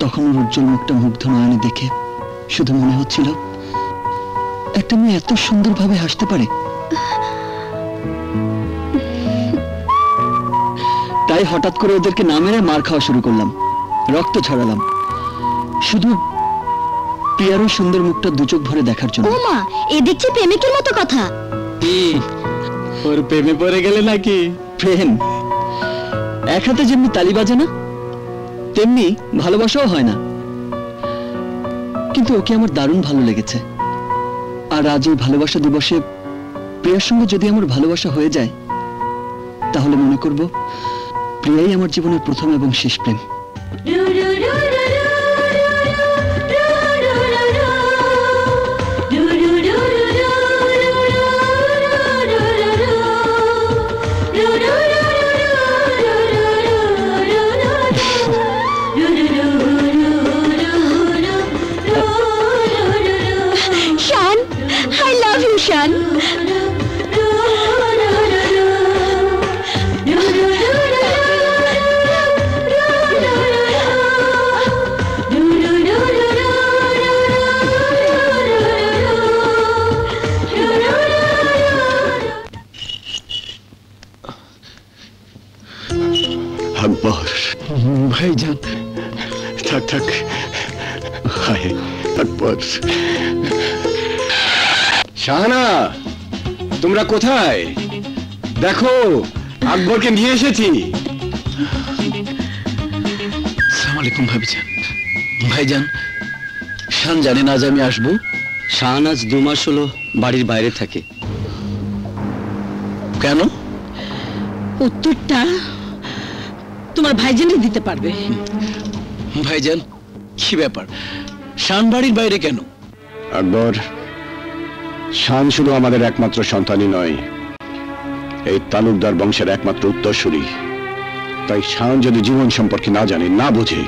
তখন ওর উজ্জ্বল মুখটা মুগ্ধ নয়নে দেখে শুধু মনে হচ্ছিল একটা মেয়ে এত সুন্দরভাবে হাসতে পারে। তাই হঠাৎ করে ওদেরকে না মেরে মার খাওয়া শুরু করলাম, রক্ত ছড়ালাম, শুধু প্রিয়ার ওই সুন্দর মুখটা দু চোখ ভরে দেখার জন্য। ও মা, এ দেখছি প্রেমিকের মতো কথা। ওর প্রেমে পড়ে গেলে নাকি? প্রেম এক হাতে যেমনি তালি বাজে না, তেমনি ভালোবাসাও হয় না। কিন্তু ওকে আমার দারুণ ভালো লেগেছে। আর আজ এই ভালোবাসা দিবসে প্রিয়ার সঙ্গে যদি আমার ভালোবাসা হয়ে যায়, তাহলে মনে করব প্রিয়াই আমার জীবনের প্রথম এবং শেষ প্রেম। শান, I love you, শান। আকবর ভাইজান, থাক থাক। হায় আকবর। শাহানা, তোমরা কোথায়? দেখো, আকবরকে নিয়ে এসেছি। আসসালামু আলাইকুম ভাবিজান। ভাইজান, শান জানে না যে আমি আসবো? শান আজ 2 মাস হলো বাড়ির বাইরে থাকে। কেন? উত্তরটা তোমার ভাইজানই দিতে পারবে। ভাইজান, কি ব্যাপার? শান বাড়ির বাইরে কেন? আকবর, শান শুধু আমাদের একমাত্র সন্তানই নয়, এই তালুকদার বংশের একমাত্র উত্তরসূরি। তাই শান যদি জীবন সম্পর্কে না জানে, না বোঝে,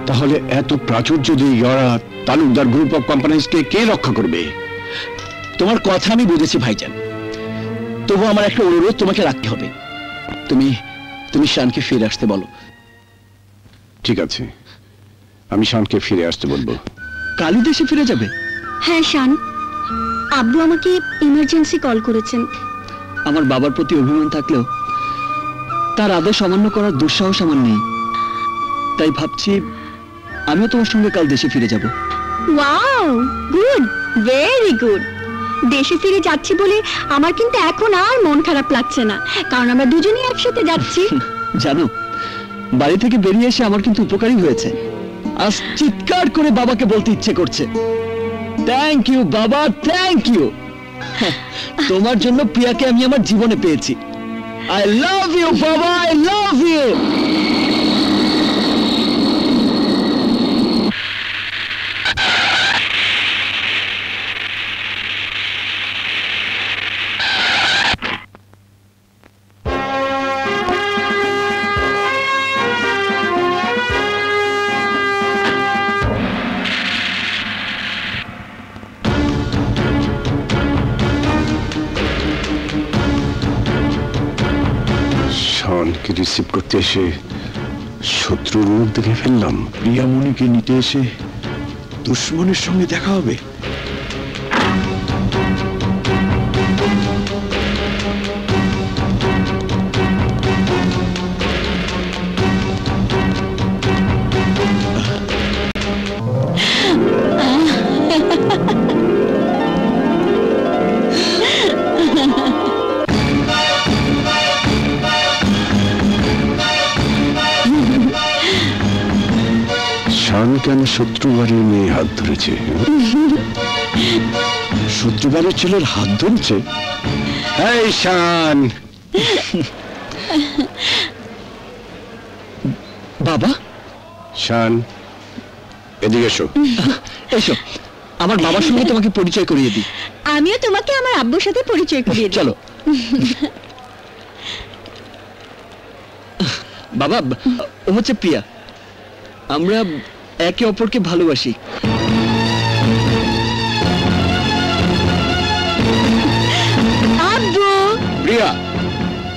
তাহলে এত প্রাচুর্য দিয়ে গড়া তালুকদার গ্রুপ অফ কোম্পানিজকে কে রক্ষা করবে? তোমার কথা আমি বুঝেছি ভাইজান, তবু আমার একটা অনুরোধ তোমাকে রাখতে হবে। তুমি শানকে ফিরে আসতে বলো। ঠিক আছে, আমি শানকে ফিরে আসতে বলবো। কালই দেশে ফিরে যাবে? হ্যাঁ শান, আব্বু আমাকে ইমার্জেন্সি কল করেছেন। আমার বাবার প্রতি অভিমান থাকলেও তার আদেশ অমান্য করার দুঃসাহস আমার নেই, তাই ভাবছি আমিও তোমার সঙ্গে কাল দেশে ফিরে যাব। Wow, good, very good. দেশে ফিরে যাচ্ছি বলে আমার কিন্তু এখন আর মন খারাপ লাগছে না, কারণ আমরা দুজনেই একসাথে যাচ্ছি। জানো, বাড়ি থেকে বেরিয়ে এসে আমার কিন্তু উপকারই হয়েছে। আজ চিৎকার করে বাবাকে বলতে ইচ্ছে করছে, থ্যাংক ইউ বাবা, থ্যাংক ইউ। তোমার জন্য প্রিয়াকে আমি আমার জীবনে পেয়েছি। আই লাভ ইউ বাবা, আই লাভ ইউ। শানকে রিসিভ করতে এসে শত্রুর মুখ দেখে ফেললাম। প্রিয়ামণিকে নিতে এসে দুশ্মনের সঙ্গে দেখা হবে। শান কেন শত্রু বাড়ির মেয়ে হাত ধরেছে? শত্রু বাড়ির ছেলের হাত ধরেছে? এই শান, বাবা। শান, এদিকে এসো। এসো, আমার বাবার সঙ্গে তোমাকে পরিচয় করিয়ে দিই। আমিও তোমাকে আমার আব্বুর সাথে পরিচয় করিয়ে দিই। চলো। বাবা, ও হচ্ছে প্রিয়া। আমরা একে অপরকে ভালোবাসি। আব্বু। প্রিয়া,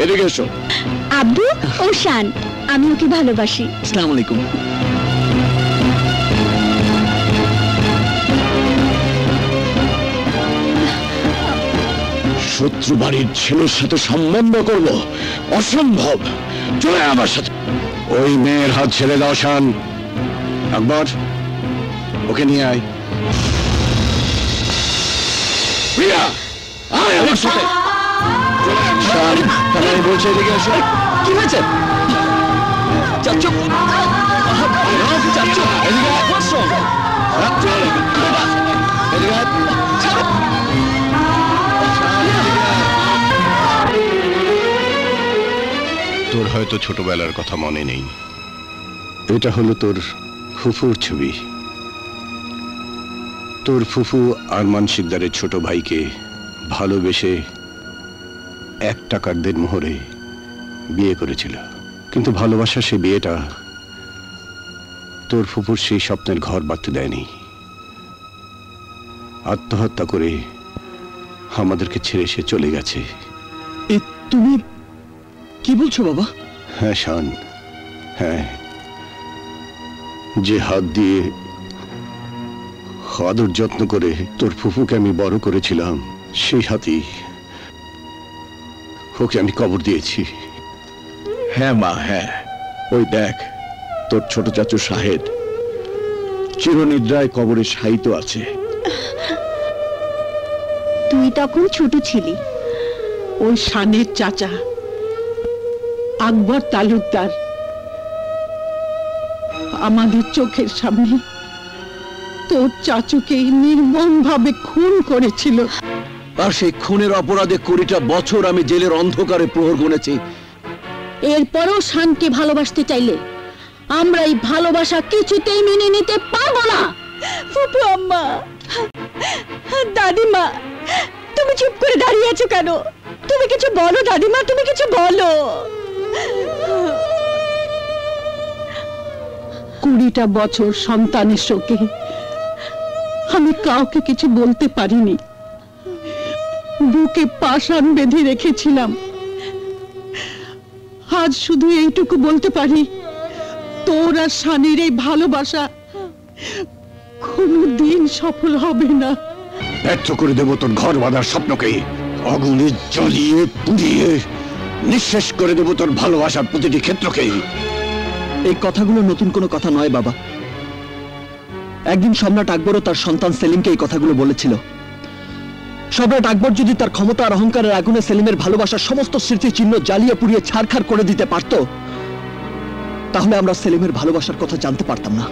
এদিকে এসো। আব্বু ও শান, আমি ওকে ভালোবাসি। আসসালামু আলাইকুম। শত্রু বাড়ির ছেলের সাথে সম্বন্ধ করব? অসম্ভব। চলে আমার সাথে। ওই মেয়ের হাত ছেড়ে দাও শান। আকবর, ওকে নিয়ে আয়। প্রিয়া, আয় আমার সাথে। শান, তাহলে আমি বলছি এদিকে এসো। কি হয়েছে? চাচ্চু, চাচ্চু, এদিকে আয়। এদিকে আয়। তোর হয়তো ছোটবেলার কথা মনে নেই। এটা হলো তোর ফুফুর ছবি। তোর ফুফু আরমান শিকদারের ছোট ভাইকে ভালোবেসে 1 টাকার দেনমোহরে বিয়ে করেছিল, কিন্তু ভালোবাসা সে বিয়েটা তোর ফুফুর সেই স্বপ্নের ঘর বাঁধতে দেয়নি। আত্মহত্যা করে আমাদেরকে ছেড়ে সে চলে গেছে। তুমি কি বলছো বাবা? হ্যাঁ শান, হ্যাঁ। যে হাত দিয়ে আদর যত্ন করে তোর ফুফুকে আমি বড় করেছিলাম, সেই হাতেই ওকে আমি কবর দিয়েছি। হ্যাঁ মা, হ্যাঁ। ওই দেখ, তোর ছোট চাচু শাহেদ চিরনিদ্রায় কবরে শায়িত আছে। তুই তখন ছোট ছিলি। ওই শানের চাচা আকবর তালুকদার আমাদের চোখের সামনে তোর চাচুকে নির্মমভাবে খুন করেছিল। আর সেই খুনের অপরাধে 20টা বছর আমি জেলের অন্ধকারে প্রহর গুনেছি। এরপরও শানকে ভালোবাসতে চাইলে আমরা এই ভালোবাসা কিছুতেই মেনে নিতে পারবো না। ফুপু আম্মা, দাদিমা, তুমি চুপ করে দাঁড়িয়ে আছো কেন? তুমি কিছু বলো দাদিমা, তুমি কিছু বলো। 20টা বছর সন্তানের শোকে আমি কাউকে কিছু বলতে পারিনি। বুকে পাষাণ বেঁধে রেখেছিলাম। আজ শুধু এইটুকু বলতে পারি, তোর আর শানির এই ভালোবাসা কোনোদিন সফল হবে না। ব্যর্থ করে দেব তোর ঘর বাঁধার স্বপ্নকে, আগুনে জ্বালিয়ে পুড়িয়ে নিঃশেষ করে দেব তোর ভালোবাসার প্রতিটি ক্ষেত্রকে। এই কথাগুলো নতুন কোনো কথা নয় বাবা। একদিন সম্রাট আকবরও তার সন্তান সেলিমকে এই কথাগুলো বলেছিল। সম্রাট আকবর যদি তার ক্ষমতা আর অহংকারের আগুনে সেলিমের ভালোবাসার সমস্ত স্মৃতিচিহ্ন জ্বালিয়ে পুড়িয়ে ছারখার করে দিতে পারত, তাহলে আমরা সেলিমের ভালোবাসার কথা জানতে পারতাম না।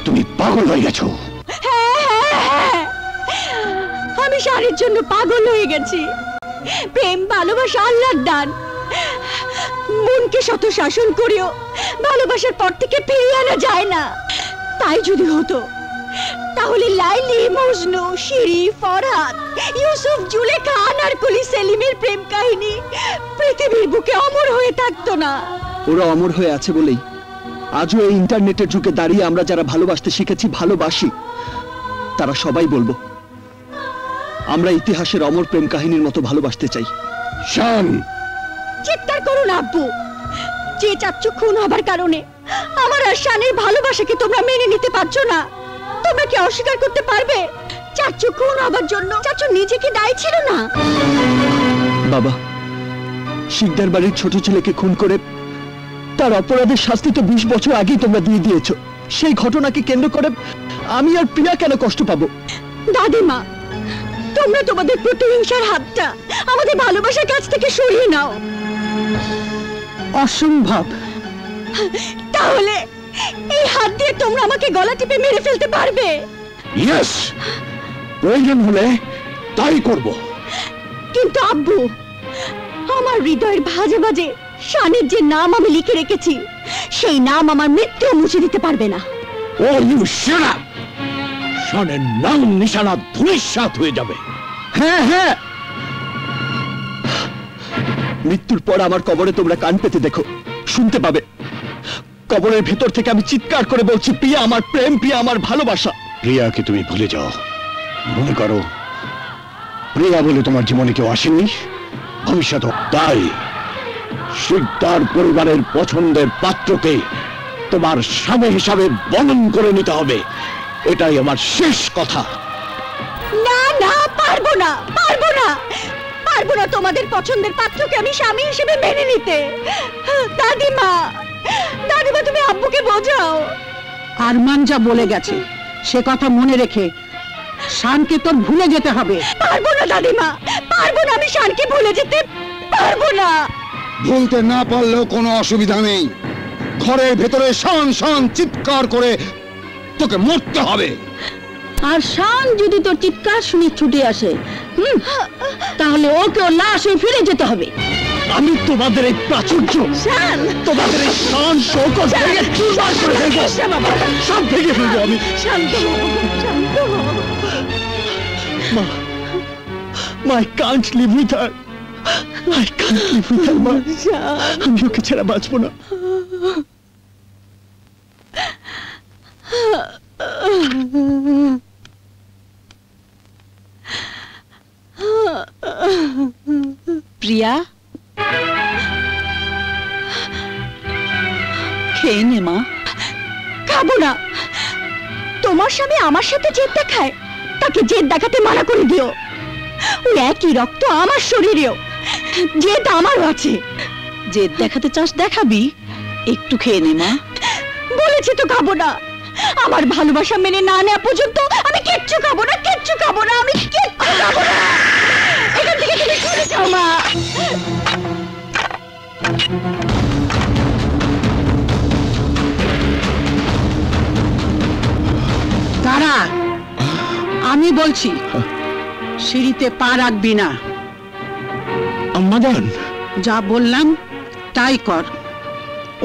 তুমি পাগল হয়ে গেছো। আমি শানের জন্য পাগল হয়ে গেছি। প্রেম ভালোবাসা আল্লাহর দান। মনকে শত শাসন করেও ভালোবাসার পর থেকে ফিরিয়ে আনা যায় না। তাই যদি হতো তাহলে লাইলি, মজনু, শিরি, ফরহাদ, ইউসুফ, জুলেখা, আনারকলি, সেলিমের প্রেম কাহিনী পৃথিবীর বুকে অমর হয়ে থাকতো না। ওরা অমর হয়ে আছে বলেই আজও এই ইন্টারনেটের যুগে দাঁড়িয়ে আমরা যারা ভালোবাসতে শিখেছি, ভালোবাসি, তারা সবাই বলবো আমরা ইতিহাসের অমর প্রেম কাহিনীর মতো ভালোবাসতে চাই। শান, চিৎকার করুন আব্বু। যে চাচ্চু খুন হবার কারণে আমার আর শানের ভালোবাসাকে তোমরা মেনে নিতে পারছো না। তোমরা কি অস্বীকার করতে পারবে চাচ্চু খুন হবার জন্য চাচ্চু নিজেকে দায়ী ছিল না? বাবা, শিকদার বাড়ির ছোট ছেলেকে খুন করে তার অপরাধের শাস্তি তো 20 বছর আগেই তোমরা দিয়ে দিয়েছো। সেই ঘটনাকে কেন্দ্র করে আমি আর প্রিয়া কেন কষ্ট পাবো? দাদিমা, তোমরা তোমাদের প্রতিহিংসার হাতটা আমাদের ভালোবাসার কাছ থেকে সরিয়ে নাও। অসম্ভব। তাহলে এই হাত দিয়ে তোমরা আমাকে গলা টিপে মেরে ফেলতে পারবে? ইয়েস, প্রয়োজন হলে তাই করব। কিন্তু আব্বু, আমার হৃদয়ের ভাজে ভাজে শানের যে নাম আমি লিখে রেখেছি, সেই নাম আমার মৃত্যু মুছে দিতে পারবে না। ও ইউ শাট আপ! শানের নাম নিশানা ধূলিসাৎ হয়ে যাবে। হ্যাঁ হ্যাঁ, মৃত্যুর পর আমার কবরে তোমরা কান পেতে দেখো, শুনতে পাবে। কবরের ভেতর থেকে আমি চিৎকার করে বলছি, প্রিয়া আমার প্রেম, প্রিয়া আমার ভালোবাসা। প্রিয়াকে তুমি ভুলে যাও। মনে করো প্রিয়া বলে তোমার জীবনে কেউ আসেনি, ভবিষ্যৎ তাই শিকদার পরিবারের পছন্দের পাত্রকে তোমার স্বামী হিসাবে বরণ করে নিতে হবে। এটাই আমার শেষ কথা। না না, পারবো না, পারবো না, পারবো না তোমাদের পছন্দের পাত্রকে আমি স্বামী হিসেবে মেনে নিতে। দাদিমা, দাদিমা, তুমি আব্বুকে বোঝাও। আরমান যা বলে গেছে সে কথা মনে রেখে শানকে তোর ভুলে যেতে হবে। পারবো না দাদিমা, পারবো না, আমি শানকে ভুলে যেতে পারবো না। ভুলতে না পারলেও কোনো অসুবিধা নেই। ঘরের ভেতরে শান শান চিৎকার করে তোকে মরতে হবে। আর শান যদি তোর চিৎকার শুনে ছুটে আসে, তাহলে ওকে ওর লাশ হয়ে ফিরে যেতে হবে। আমি তোমাদের এই প্রাচুর্য, তোমাদের এই শান শৌকত ভেঙে চুরমার করে ফেলবো। সব ভেঙে ফেলবো আমি। শান্ত হও, শান্ত হও। মা, I can't live with her. I can't live with her, মা। আমি ওকে ছাড়া বাঁচবো না। প্রিয়া, খেয়ে নে মা। খাবো না। তোমার স্বামী আমার সাথে জেদ দেখায়, তাকে জেদ দেখাতে মানা করে দিও। ওই একই রক্ত আমার শরীরেও, জেদ আমারও আছে। জেদ দেখাতে চাস দেখাবি, একটু খেয়ে নে মা। বলেছি তো খাবো না। আমার ভালোবাসা মেনে না নেওয়া পর্যন্ত আমি কিচ্ছু খাবো না, কিচ্ছু খাবো না, আমি কিচ্ছু খাবো না। এখান থেকে তুমি চলে যাও মা। দাঁড়া, আমি বলছি সিঁড়িতে পা রাখবি না। আম্মাজান, যা বললাম তাই কর।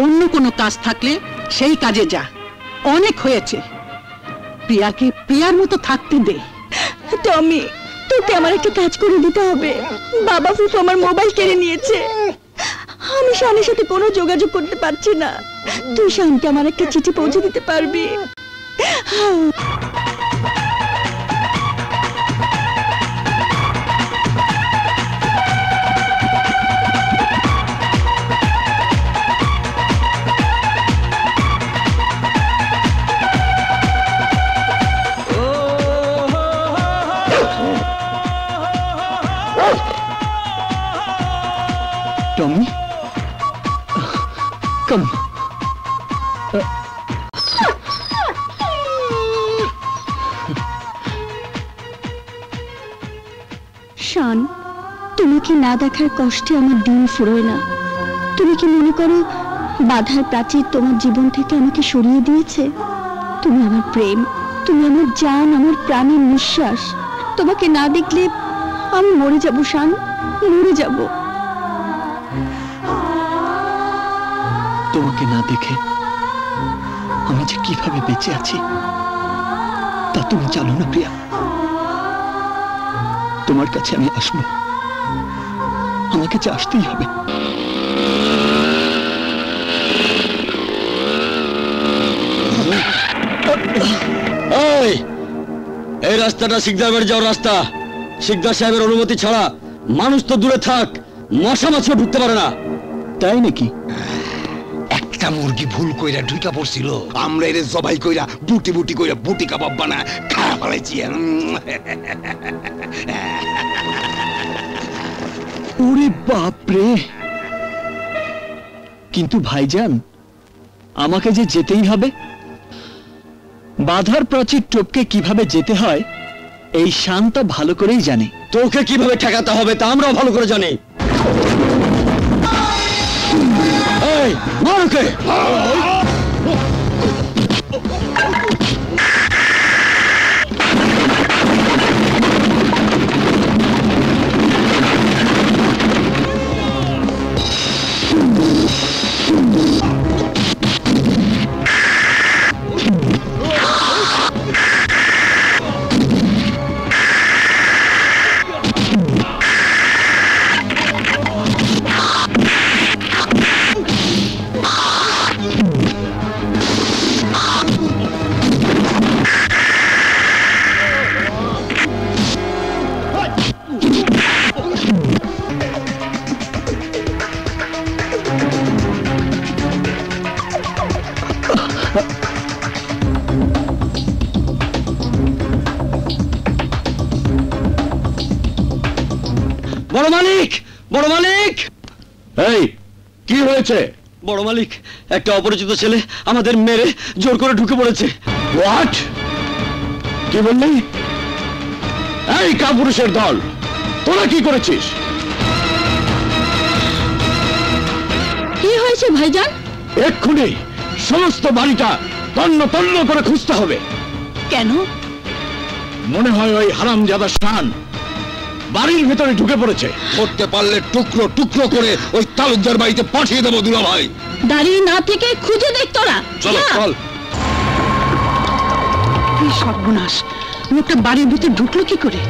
অন্য কোনো কাজ থাকলে সেই কাজে যা। অনেক হয়েছে, প্রিয়াকে প্রিয়ার মতো থাকতে দে। টমি, তোকে আমার একটা কাজ করে দিতে হবে। বাবা ফুফু আমার মোবাইল কেড়ে নিয়েছে। আমি শানের সাথে কোনো যোগাযোগ করতে পারছি না। তুই শানকে আমার একটা চিঠি পৌঁছে দিতে পারবি? টমি, কাম। শান, তোমাকে না দেখার কষ্টে আমার দিন ফুরোয় না। তুমি কি মনে করো বাধার প্রাচীর তোমার জীবন থেকে আমাকে সরিয়ে দিয়েছে? তুমি আমার প্রেম, তুমি আমার জান, আমার প্রাণের নিঃশ্বাস। তোমাকে না দেখলে আমি মরে যাব শান, মরে যাব। তোমাকে না দেখে আমি যে কিভাবে বেঁচে আছি তা তুমি জানো না প্রিয়া। তোমার কাছে আমি আসবো, আমাকে যে আসতেই হবে। এই রাস্তাটা শিকদার বাড়ি যাওয়ার রাস্তা। শিকদার সাহেবের অনুমতি ছাড়া মানুষ তো দূরে থাক, মশা মাছিও ঢুকতে পারে না। তাই নাকি? একটা মুরগি ভুল কইরা ঢুকা পড়ছিল, আমরা এর জবাই কইরা বুটি বুটি কইরা বুটি কাবাব বানা খাওয়া ফেলাইছি। ওরে বাপরে! কিন্তু ভাইজান, আমাকে যে যেতেই হবে। বাধার প্রাচীর টপকে কিভাবে যেতে হয় এই শান্ত ভালো করেই জানে। তোকে কিভাবে ঠেকাতে হবে তা আমরাও ভালো করে জানি। এই মার ওকে! বড় মালিক, বড় মালিক! এই কি হয়েছে? বড় মালিক, একটা অপরিচিত ছেলে আমাদের মেরে জোর করে ঢুকে পড়েছে। হোয়াট? কি বললি? এই কাপুরুষের দল, তোরা কি করেছিস? কি হয়েছে ভাইজান? এক্ষুনি সমস্ত বাড়িটা তন্ন তন্ন করে খুঁজতে হবে। কেন? মনে হয় ওই হারামজাদা শান বাড়ির ভেতরে ঢুকে পড়েছে। করতে পারলে টুকরো টুকরো করে ওই তালুকদার বাড়িতে পাঠিয়ে দেবো দুলা ভাই। দাঁড়িয়ে না থেকে খুঁজে দেখ তোরা। চলো যা। চল। কি সর্বনাশ! লোকটা বাড়ির ভিতরে ঢুকলো কি করে?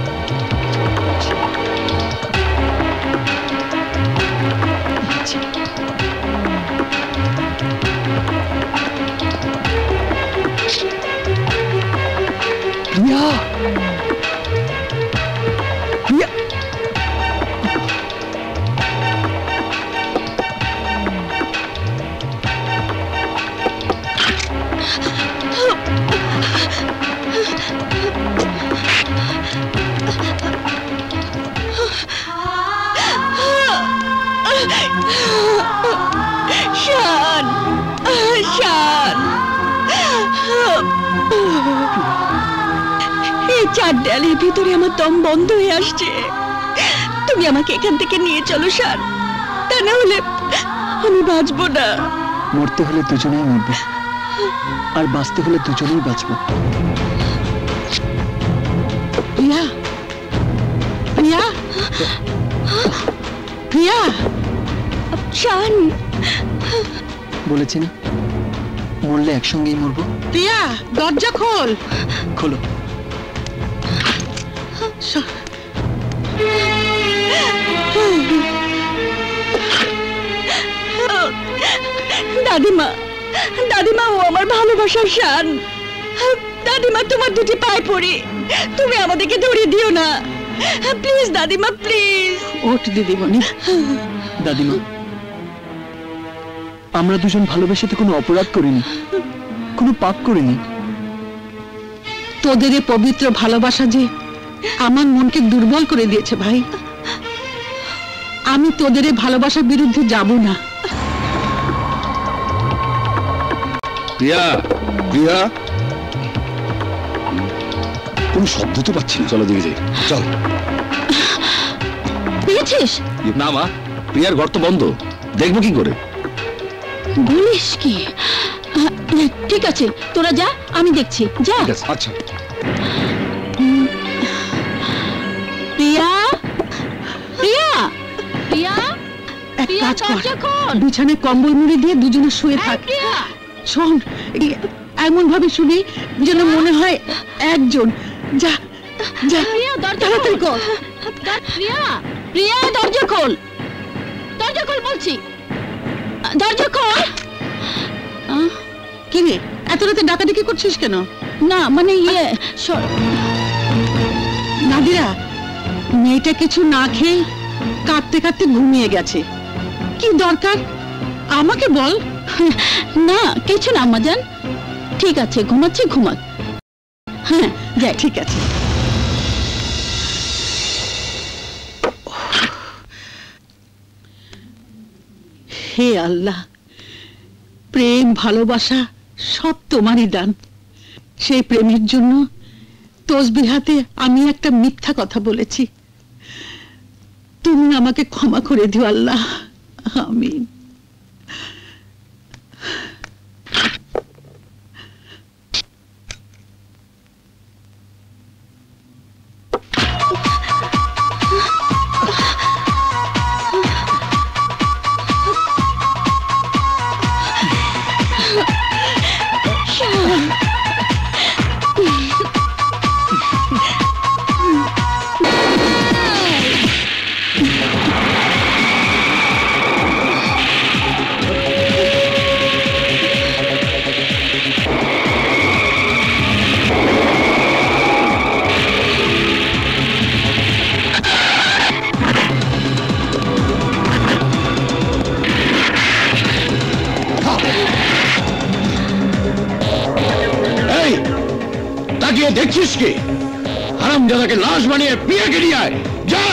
প্রিয়া, প্রিয়া! শান, শান! এই চার দেয়ালের ভিতরে আমার দম বন্ধ হয়ে আসছে। তুমি আমাকে এখান থেকে নিয়ে চলো শান, তা না হলে আমি বাঁচবো না। মরতে হলে দুজনেই মরবে, আর বাঁচতে হলে দুজনেই বাঁচবো। প্রিয়া, প্রিয়া, প্রিয়া! শান, বলেছি না, মরলে একসঙ্গেই মরবো। প্রিয়া, দরজা খোল। খোলো। দাদিমা, দাদিমা, ও আমার ভালোবাসার শান। দাদিমা, তোমার দুটি পায়ে পড়ি, তুমি আমাদেরকে ধরিয়ে দিও না প্লিজ। দাদিমা প্লিজ। ওঠ দিদিমণি। দাদিমা, আমরা দুজন ভালোবেসে তো কোনো অপরাধ করিনি, কোনো পাপ করিনি। তোদের এই পবিত্র ভালোবাসা যে আমার মনকে দুর্বল করে দিয়েছে ভাই। আমি তোদের এই ভালোবাসার বিরুদ্ধে যাব না। প্রিয়া, প্রিয়া, কোন শব্দ তো পাচ্ছি না। চলো দিকে যাই, চল। পেয়েছিস? না মা, প্রিয়ার ঘর তো বন্ধ, দেখবো কি করে? বলিস কি? ঠিক আছে, তোরা যা, আমি দেখছি। যা। আচ্ছা। প্রিয়া, প্রিয়া, প্রিয়া, এক প্রিয়া, কাজ কর, দরজা খোল। বিছানায় কম্বল মুড়ি দিয়ে দুজনে শুয়ে থাক। প্রিয়া, শোন, এমন ভাবে শুনি যেন মনে হয় একজন। যা যা, প্রিয়া, দরজা তাড়াতাড়ি খোল। কর। প্রিয়া, প্রিয়া, দরজা খোল, দরজা খোল বলছি, দরজা খোল। কি রে, এত রাতে ডাকাডাকি করছিস কেন? না মানে নাদিরা, মেয়েটা কিছু না খেয়ে কাঁদতে কাঁদতে ঘুমিয়ে গেছে। কি দরকার আমাকে বল। না কিছু না আম্মাজান, ঠিক আছে, ঘুমাচ্ছে, ঘুমাক। হ্যাঁ যাই। ঠিক আছে। হে আল্লাহ, প্রেম ভালোবাসা সব তোমারই দান। সেই প্রেমের জন্য তসবিহাতে আমি একটা মিথ্যা কথা বলেছি। তুমি আমাকে ক্ষমা করে দিও আল্লাহ, আমিন। দেখছিস কি? হারামজাদাকে লাশ বানিয়ে প্রিয়াকে নিয়ে আয়, যা।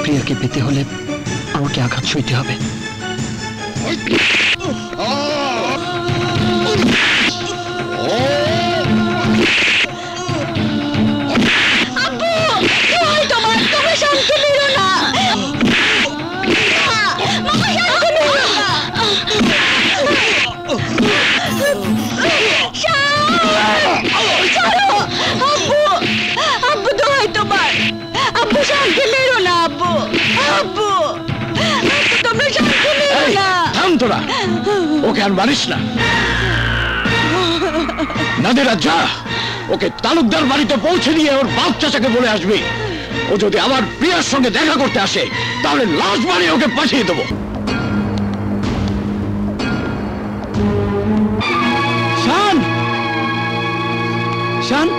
প্রিয়াকে পেতে হলে আমাকে আঘাত সইতে হবে। তোরা ওকে আর মারিস না। নাদিরা, যা, ওকে তালুকদার বাড়িতে পৌঁছে দিয়ে ওর বাপ চাচাকে বলে আসবি, ও যদি আমার প্রিয়ার সঙ্গে দেখা করতে আসে তাহলে লাশ বানিয়ে ওকে পাঠিয়ে দেবো। শান,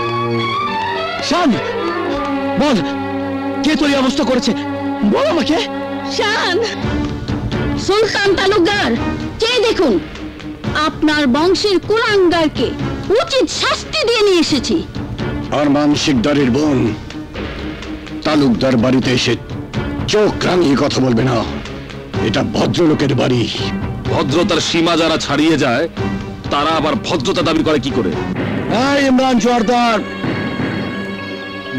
শান, বল কে তোর এই অবস্থা করেছে, বল আমাকে। শান, সুলতান তালুকদার, চেয়ে দেখুন, আপনার বংশের কুলাঙ্গারকে উচিত শাস্তি দিয়ে নিয়ে এসেছি। আরমান শিকদারের বোন তালুকদার বাড়িতে এসে চোখ রাঙিয়ে কথা বলবে না, এটা ভদ্রলোকের বাড়ি। ভদ্রতার সীমা যারা ছাড়িয়ে যায় তারা আবার ভদ্রতা দাবি করে কি করে? এই ইমরান সর্দার,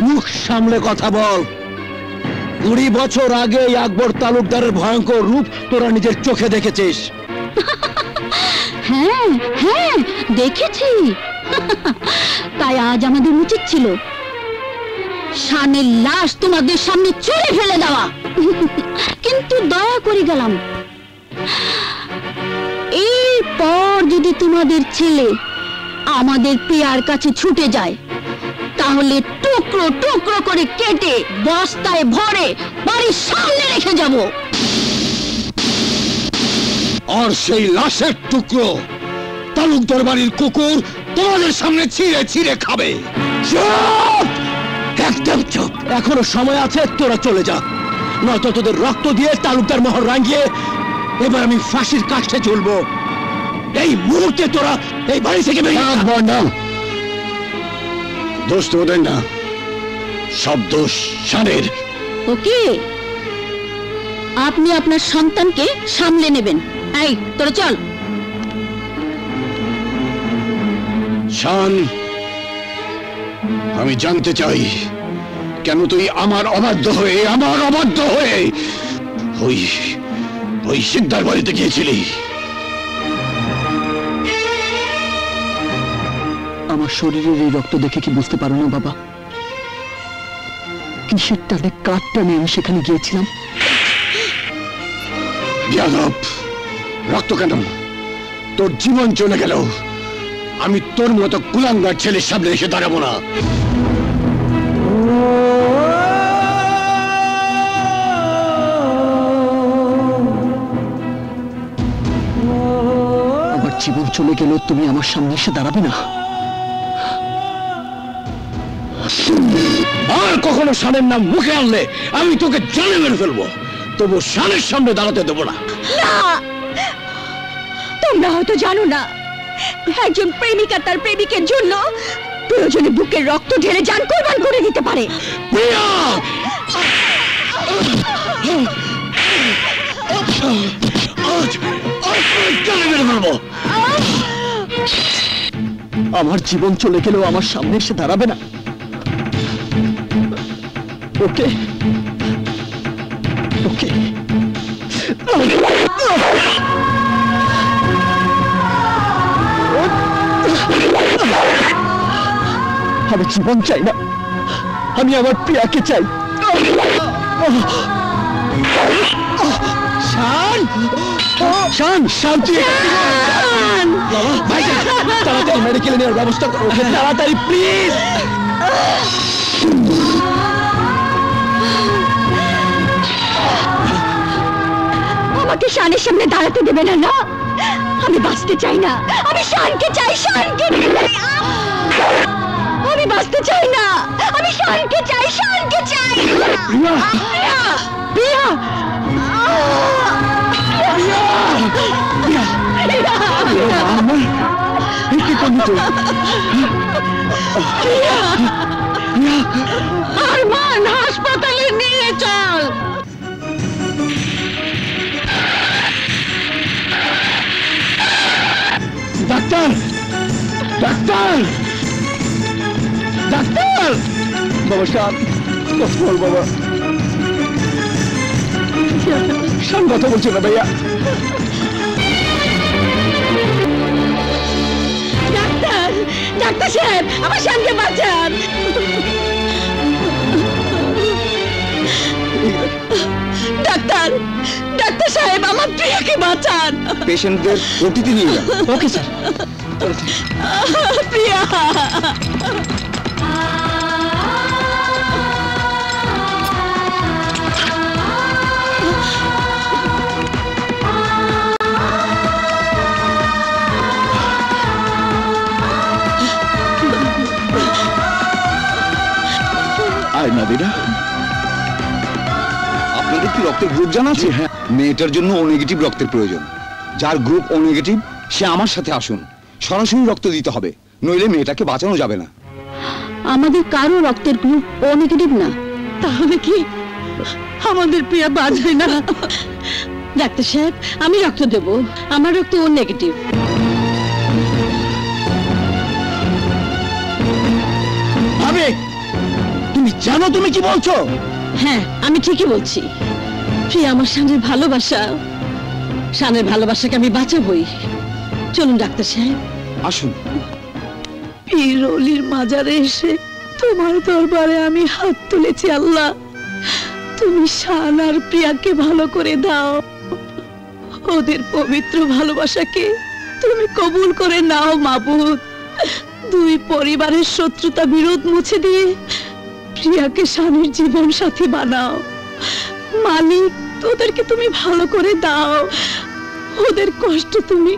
মুখ সামলে কথা বল। 20 বছর আগে আকবর তালুকদারের ভয়ঙ্কর রূপ তোরা নিজের চোখে দেখেছিস। হ্যাঁ হ্যাঁ দেখেছি। তাই আজ আমাদের উচিত ছিল শানের লাশ তোমাদের সামনে ছুঁড়ে ফেলে দেওয়া, কিন্তু দয়া করে গেলাম। এরপর যদি তোমাদের ছেলে আমাদের প্রিয়ার কাছে ছুটে যায় তাহলে টুকরো টুকরো করে কেটে বস্তায় ভরে বাড়ির সামনে রেখে যাব। আর সেই লাশের টুকরো তালুকদার বাড়ির কুকুর তোমাদের সামনে ছিঁড়ে ছিঁড়ে খাবে। চুপ, একদম চুপ। এখনো সময় আছে, তোরা চলে যা, নয়তো তোদের রক্ত দিয়ে তালুকদার মোহর রাঙিয়ে এবার আমি ফাঁসির কাষ্ঠে ঝুলবো। এই মুহূর্তে তোরা এই বাড়ি থেকে বেরিয়ে না, দোষ তো ওদের না, সব দোষ শানের। ওকে, আপনি আপনার সন্তানকে সামলে নেবেন। এই তোরা চল। শান, আমি জানতে চাই কেন তুই আমার অবাধ্য হয়ে ওই শিকদার বাড়িতে গিয়েছিলি? আমার শরীরের এই রক্ত দেখে কি বুঝতে পারো না বাবা, কিসের টানে কাঠ টানে আমি সেখানে গিয়েছিলাম? যাদব, রক্ত কেন? তোর জীবন চলে গেল, আমি তোর মতো কুলাঙ্গার ছেলের সামনে এসে দাঁড়াবো না। আমার জীবন চলে গেল, তুমি আমার সামনে এসে দাঁড়াবে না? আর কখনো শানের নাম মুখে আনলে আমি তোকে জানে মেরে ফেলবো, তবু শানের সামনে দাঁড়াতে দেবো না। তোমরা হয়তো জানো না, একজন প্রেমিকা তার প্রেমিকের জন্য প্রয়োজনে বুকের রক্ত ঢেলে জান কোরবান করে দিতে পারে। প্রিয়া! জানে মেরে ফেলবো। আমার জীবন চলে গেলেও আমার সামনে এসে দাঁড়াবে না? ওকে ওকে, আমি জীবন চাই না, আমি আমার প্রিয়াকে চাই। শান, শান, শান্তি, তাড়াতাড়ি মেডিকেলে নেওয়ার ব্যবস্থা করো, তাড়াতাড়ি প্লিজ। আমাকে শানের সামনে দাঁড়াতে দেবে না? না, আমি বাঁচতে চাই না, আমি শানকে চাই, শানকে চাই। আমি বাঁচতে চাই না, আমি শানকে চাই, শানকে চাই। প্রিয়া, প্রিয়া, আরমান, হাসপাতালে নিয়ে চল। Doctor, doctor, doctor! বাবা শান, বল বাবা। শান কথা বলছে না ভাইয়া। ডাক্তার, ডাক্তার সাহেব, আমার শানকে বাঁচান। ডাক্তার, ডাক্তার সাহেব, আমার প্রিয়াকে বাঁচান। পেশেন্টদের ওটিতে নিয়ে যান। Okay sir. প্রিয়া, নাদিরা, আপনাদের কি রক্তের গ্রুপ জানা আছে? হ্যাঁ। মেয়েটার জন্য ও নেগেটিভ রক্তের প্রয়োজন। যার গ্রুপ ও নেগেটিভ সে আমার সাথে আসুন, সরাসরি রক্ত দিতে হবে, নইলে মেয়েটাকে বাঁচানো যাবে না। আমাদের কারো রক্তের গ্রুপ ও নেগেটিভ না। তাহলে কি আমাদের প্রিয়া বাঁচবে না? ডাক্তার সাহেব, আমি রক্ত দেব, আমার রক্ত ও নেগেটিভ। ভাবে, তুমি জানো তুমি কি বলছো? হ্যাঁ, আমি ঠিকই বলছি। প্রিয়া আমার শানের ভালোবাসা, শানের ভালোবাসাকে আমি বাঁচাবই। চলুন ডাক্তার সাহেব। আসুন। পীর অলির মাজারে এসে তোমার দরবারে আমি হাত তুলেছি। আল্লাহ, তুমি শান আর প্রিয়াকে ভালো করে দাও। ওদের পবিত্র ভালোবাসাকে তুমি কবুল করে নাও মাবুদ। দুই পরিবারের শত্রুতা বিরোধ মুছে দিয়ে প্রিয়াকে স্বামীর জীবন সাথী বানাও। মালিক, ওদেরকে তুমি ভালো করে দাও। ওদের কষ্ট তুমি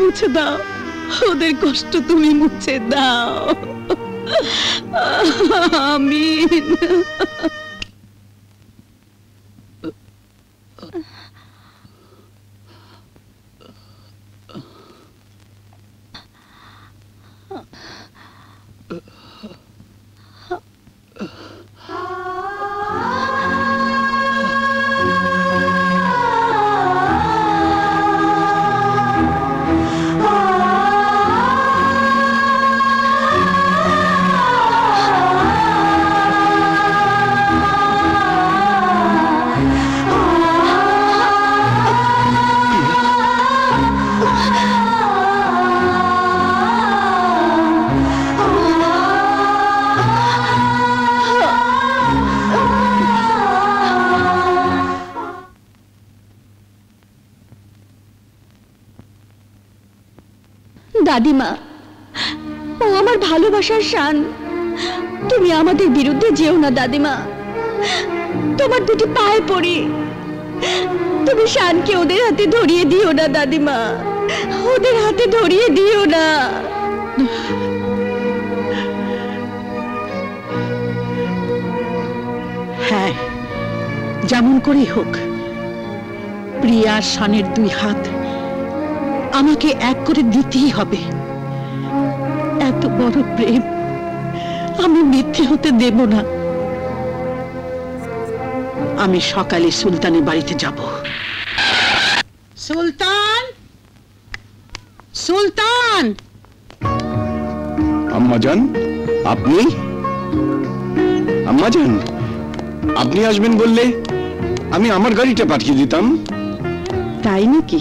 মুছে দাও। ওদের কষ্ট তুমি মুছে দাও। আমিন। দাদিমা, ও আমার ভালোবাসার শান। তুমি আমাদের বিরুদ্ধে যেও না দাদিমা, তোমার দুটি পায়ে পড়ি। তুমি শানকে ওদের হাতে ধরিয়ে দিও না দাদিমা, ওদের হাতে ধরিয়ে দিও না। হ্যাঁ, যেমন করেই হোক প্রিয়া শানের দুই হাত আমাকে এক করে দিতেই হবে। এত বড় প্রেম আমি মিথ্যে হতে দেব না। আমি সকালে সুলতানের বাড়িতে যাব। সুলতান, সুলতান! আম্মাজান, আপনি? আম্মাজান, আপনি আসবেন বললে আমি আমার গাড়িটা পাঠিয়ে দিতাম। তাই নাকি?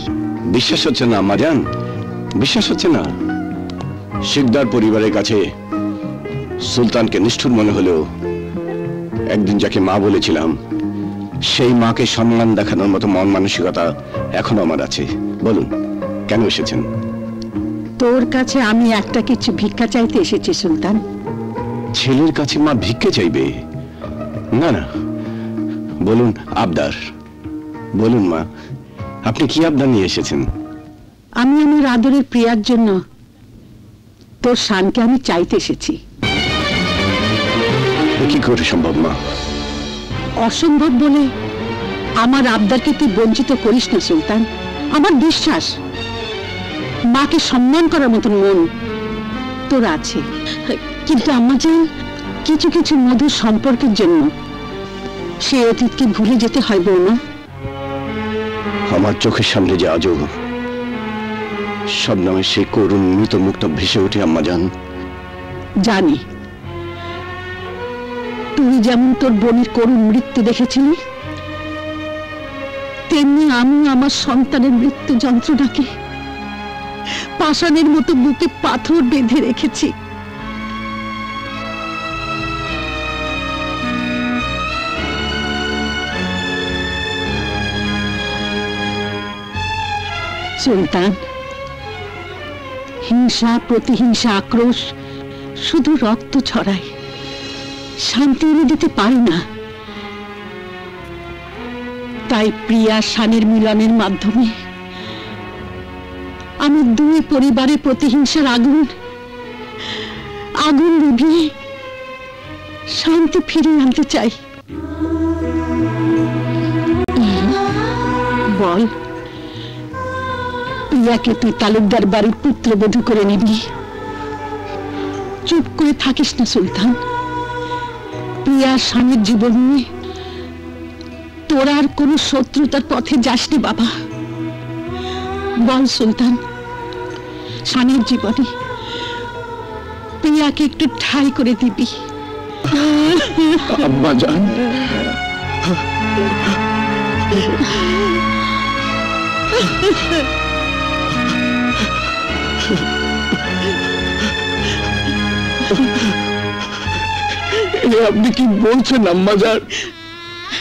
বিশ্বাস হচ্ছে না আম্মাজান, বিশ্বাস হচ্ছে না? শিকদার পরিবারের কাছে সুলতানকে নিষ্ঠুর মনে হলেও একদিন যাকে মা বলেছিলাম সেই মাকে সম্মান দেখানোর মতো মন মানসিকতা এখনো আমার আছে। বলুন, কেন এসেছেন? তোর কাছে আমি একটা কিছু ভিক্ষা চাইতে এসেছি সুলতান। ছেলের কাছে মা ভিক্ষে চাইবে? না না, বলুন আবদার। বলুন মা, আপনি কি আবদার নিয়ে এসেছেন? আমি আমার আদরের প্রিয়ার জন্য তোর শানকে আমি চাইতে এসেছি। কি করে সম্ভব মা? অসম্ভব বলে আমার আবদারকে তুই বঞ্চিত করিস না সুলতান। আমার বিশ্বাস মাকে সম্মান করার মতন মন তোর আছে, কিন্তু আম্মাজান কিছু কিছু মধুর সম্পর্কের জন্য সে অতীতকে ভুলে যেতে হয় বৌমা। আমার চোখের সামনে যে আজও সব নামে সেই করুণ মৃত মুখটা ভেসে ওঠে আম্মাজান। জানি তুই যেমন তোর বোনের করুণ মৃত্যু দেখেছিলি, তেমনি আমি আমার সন্তানের মৃত্যু যন্ত্রণাকে পাষাণের মতো বুকে পাথর বেঁধে রেখেছি। সুলতান, হিংসা, প্রতিহিংসা, আক্রোশ শুধু রক্ত ছড়ায়, শান্তি এনে দিতে পারে না। তাই প্রিয়া শানের মিলনের মাধ্যমে আমি দুই পরিবারের প্রতিহিংসার আগুন নিভিয়ে শান্তি ফিরিয়ে আনতে চাই। বল, প্রিয়াকে তুই তালুকদার বাড়ির পুত্রবধূ করে নিবি? চুপ করে থাকিস না সুলতান। প্রিয়া স্বামীর জীবন নিয়ে তোরা আর কোনো শত্রুতার পথে যাসনি বাবা। বল সুলতান, স্বামীর জীবনে প্রিয়াকে একটু ঠাঁই করে দিবি? আম্মা জান, আপনি কি বলছেন আম্মা জান?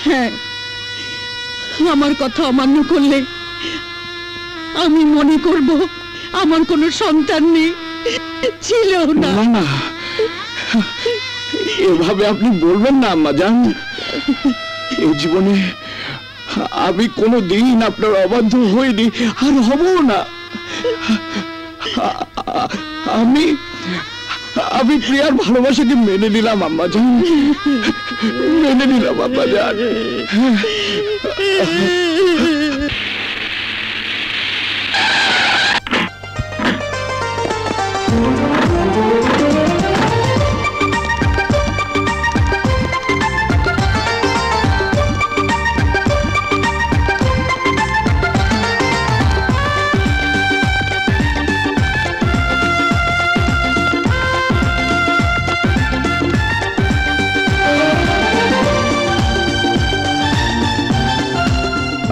হ্যাঁ, আমার কথা অমান্য করলে আমি মনে করব আমার কোনো সন্তান নেই, ছিল না। না, এভাবে আপনি বলবেন না আম্মা জান। এই জীবনে আমি কোনোদিন আপনার অবাধ্য হইনি, আর হব না। আমি প্রিয়ার ভালোবাসাকে মেনে নিলাম আম্মা জান, মেনে নিলাম আম্মা জান।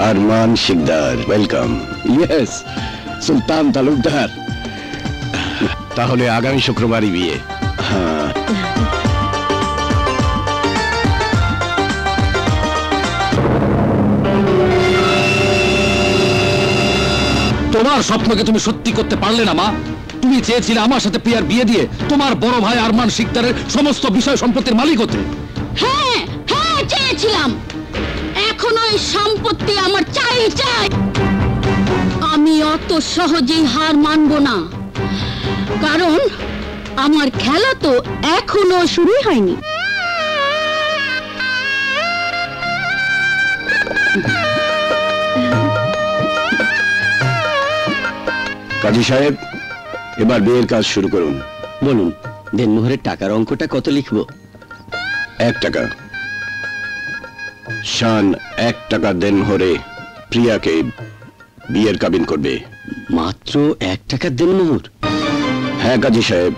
আরমান শিকদার, ওয়েলকাম। ইয়েস, সুলতান তালুকদার। তাহলে আগামী শুক্রবারই বিয়ে? হ্যাঁ। তোমার স্বপ্নকে তুমি সত্যি করতে পারলে না মা। তুমি চেয়েছিলে আমার সাথে প্রিয়ার বিয়ে দিয়ে তোমার বড় ভাই আরমান শিকদারের সমস্ত বিষয় সম্পত্তির মালিক হতে। হ্যাঁ হ্যাঁ, চেয়েছিলাম। এখন ওই সম্পত্তি আমার চাই চাই। আমি অত সহজেই হার মানব না, কারণ আমার খেলা তো এখনো শুরুই হয়নি। কাজী সাহেব, এবার বিয়ের কাজ শুরু করুন। বলুন, দেনমোহরের টাকার অঙ্কটা কত লিখবো? 1 টাকা। শান 1 টাকা দেনমোহরে প্রিয়াকে বিয়ের কাবিন করবে। মাত্র 1 টাকার দেনমোহর? হ্যাঁ কাজী সাহেব,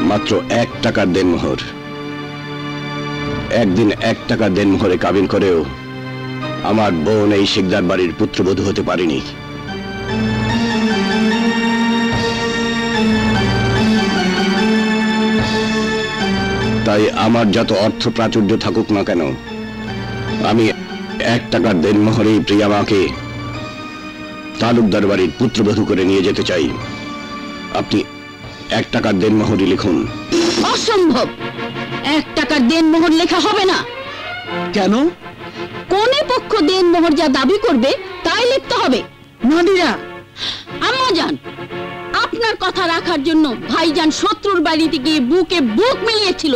মাত্র 1 টাকার দেনমোহর। একদিন 1 টাকা দেনমোহরে কাবিন করেও আমার বোন এই শিকদার বাড়ির পুত্রবধূ হতে পারেনি। তাই আমার যত অর্থ প্রাচুর্য থাকুক না কেন, আমি 1 টাকার দেনমোহরেই প্রিয়া মাকে তালুকদার বাড়ির পুত্রবধূ করে নিয়ে যেতে চাই। আপনি 1 টাকার দেনমোহরই লিখুন। অসম্ভব, 1 টাকার দেনমোহর লেখা হবে না। কেন? কোনে পক্ষ দেনমোহর যা দাবি করবে তাই লিখতে হবে। নাদিরা, আম্মা জান, আপনার কথা রাখার জন্য ভাইজান শত্রুর বাড়িতে গিয়ে বুকে বুক মিলিয়েছিল,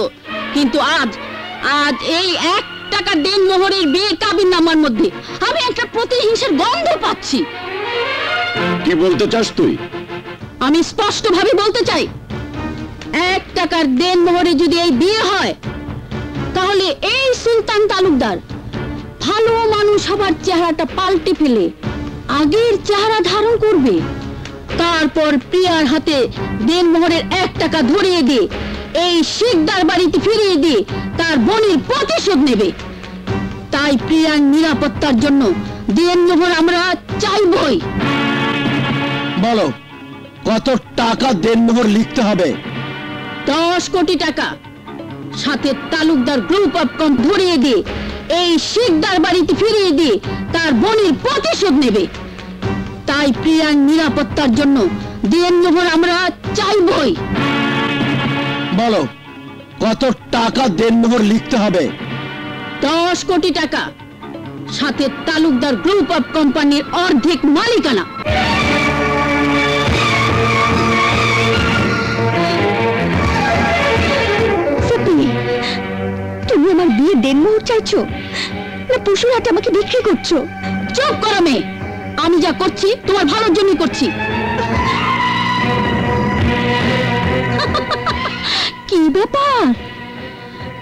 কিন্তু আজ এই 1 টাকা দেনমোহরের বিয়ের কাবিননামার মধ্যে আমি একটা প্রতিহিংসার গন্ধ পাচ্ছি। কি বলতে চাস তুই? আমি স্পষ্টভাবে বলতে চাই, 1 টাকার দেনমোহরে যদি এই বিয়ে হয়, তাহলে এই সুলতান তালুকদার ভালো মানুষ হবার চেহারাটা পাল্টে ফেলে আগের চেহারা ধারণ করবে। তারপর প্রিয়ার হাতে দেনমোহরের 1 টাকা ধরিয়ে দিয়ে এই শিকদার বাড়িতে ফিরিয়ে দিয়ে তার বোনের প্রতিশোধ নেবে। তাই প্রিয়ার নিরাপত্তার জন্য দেনমোহর আমরা চাইবই। বলো, কত টাকা দেনমোহর লিখতে হবে? 10 কোটি টাকা, সাথে তালুকদার গ্রুপ অফ কোম্পানি ধরিয়ে দিয়ে এই শিকদার বাড়িতে ফিরিয়ে দিয়ে তার বোনের প্রতিশোধ নেবে। তাই প্রিয়ার নিরাপত্তার জন্য দেনমোহর আমরা চাইবই। বলো, কত টাকা দেনমোহর লিখতে হবে? 10 কোটি টাকা, সাথে তালুকদার গ্রুপ অফ কোম্পানির অর্ধেক মালিকানা। চাইছো, না পশুর হাটে আমাকে বিক্রি করছো? চুপ করো মেয়ে, আমি যা করছি তোমার ভালোর জন্যই করছি। কি ব্যাপার?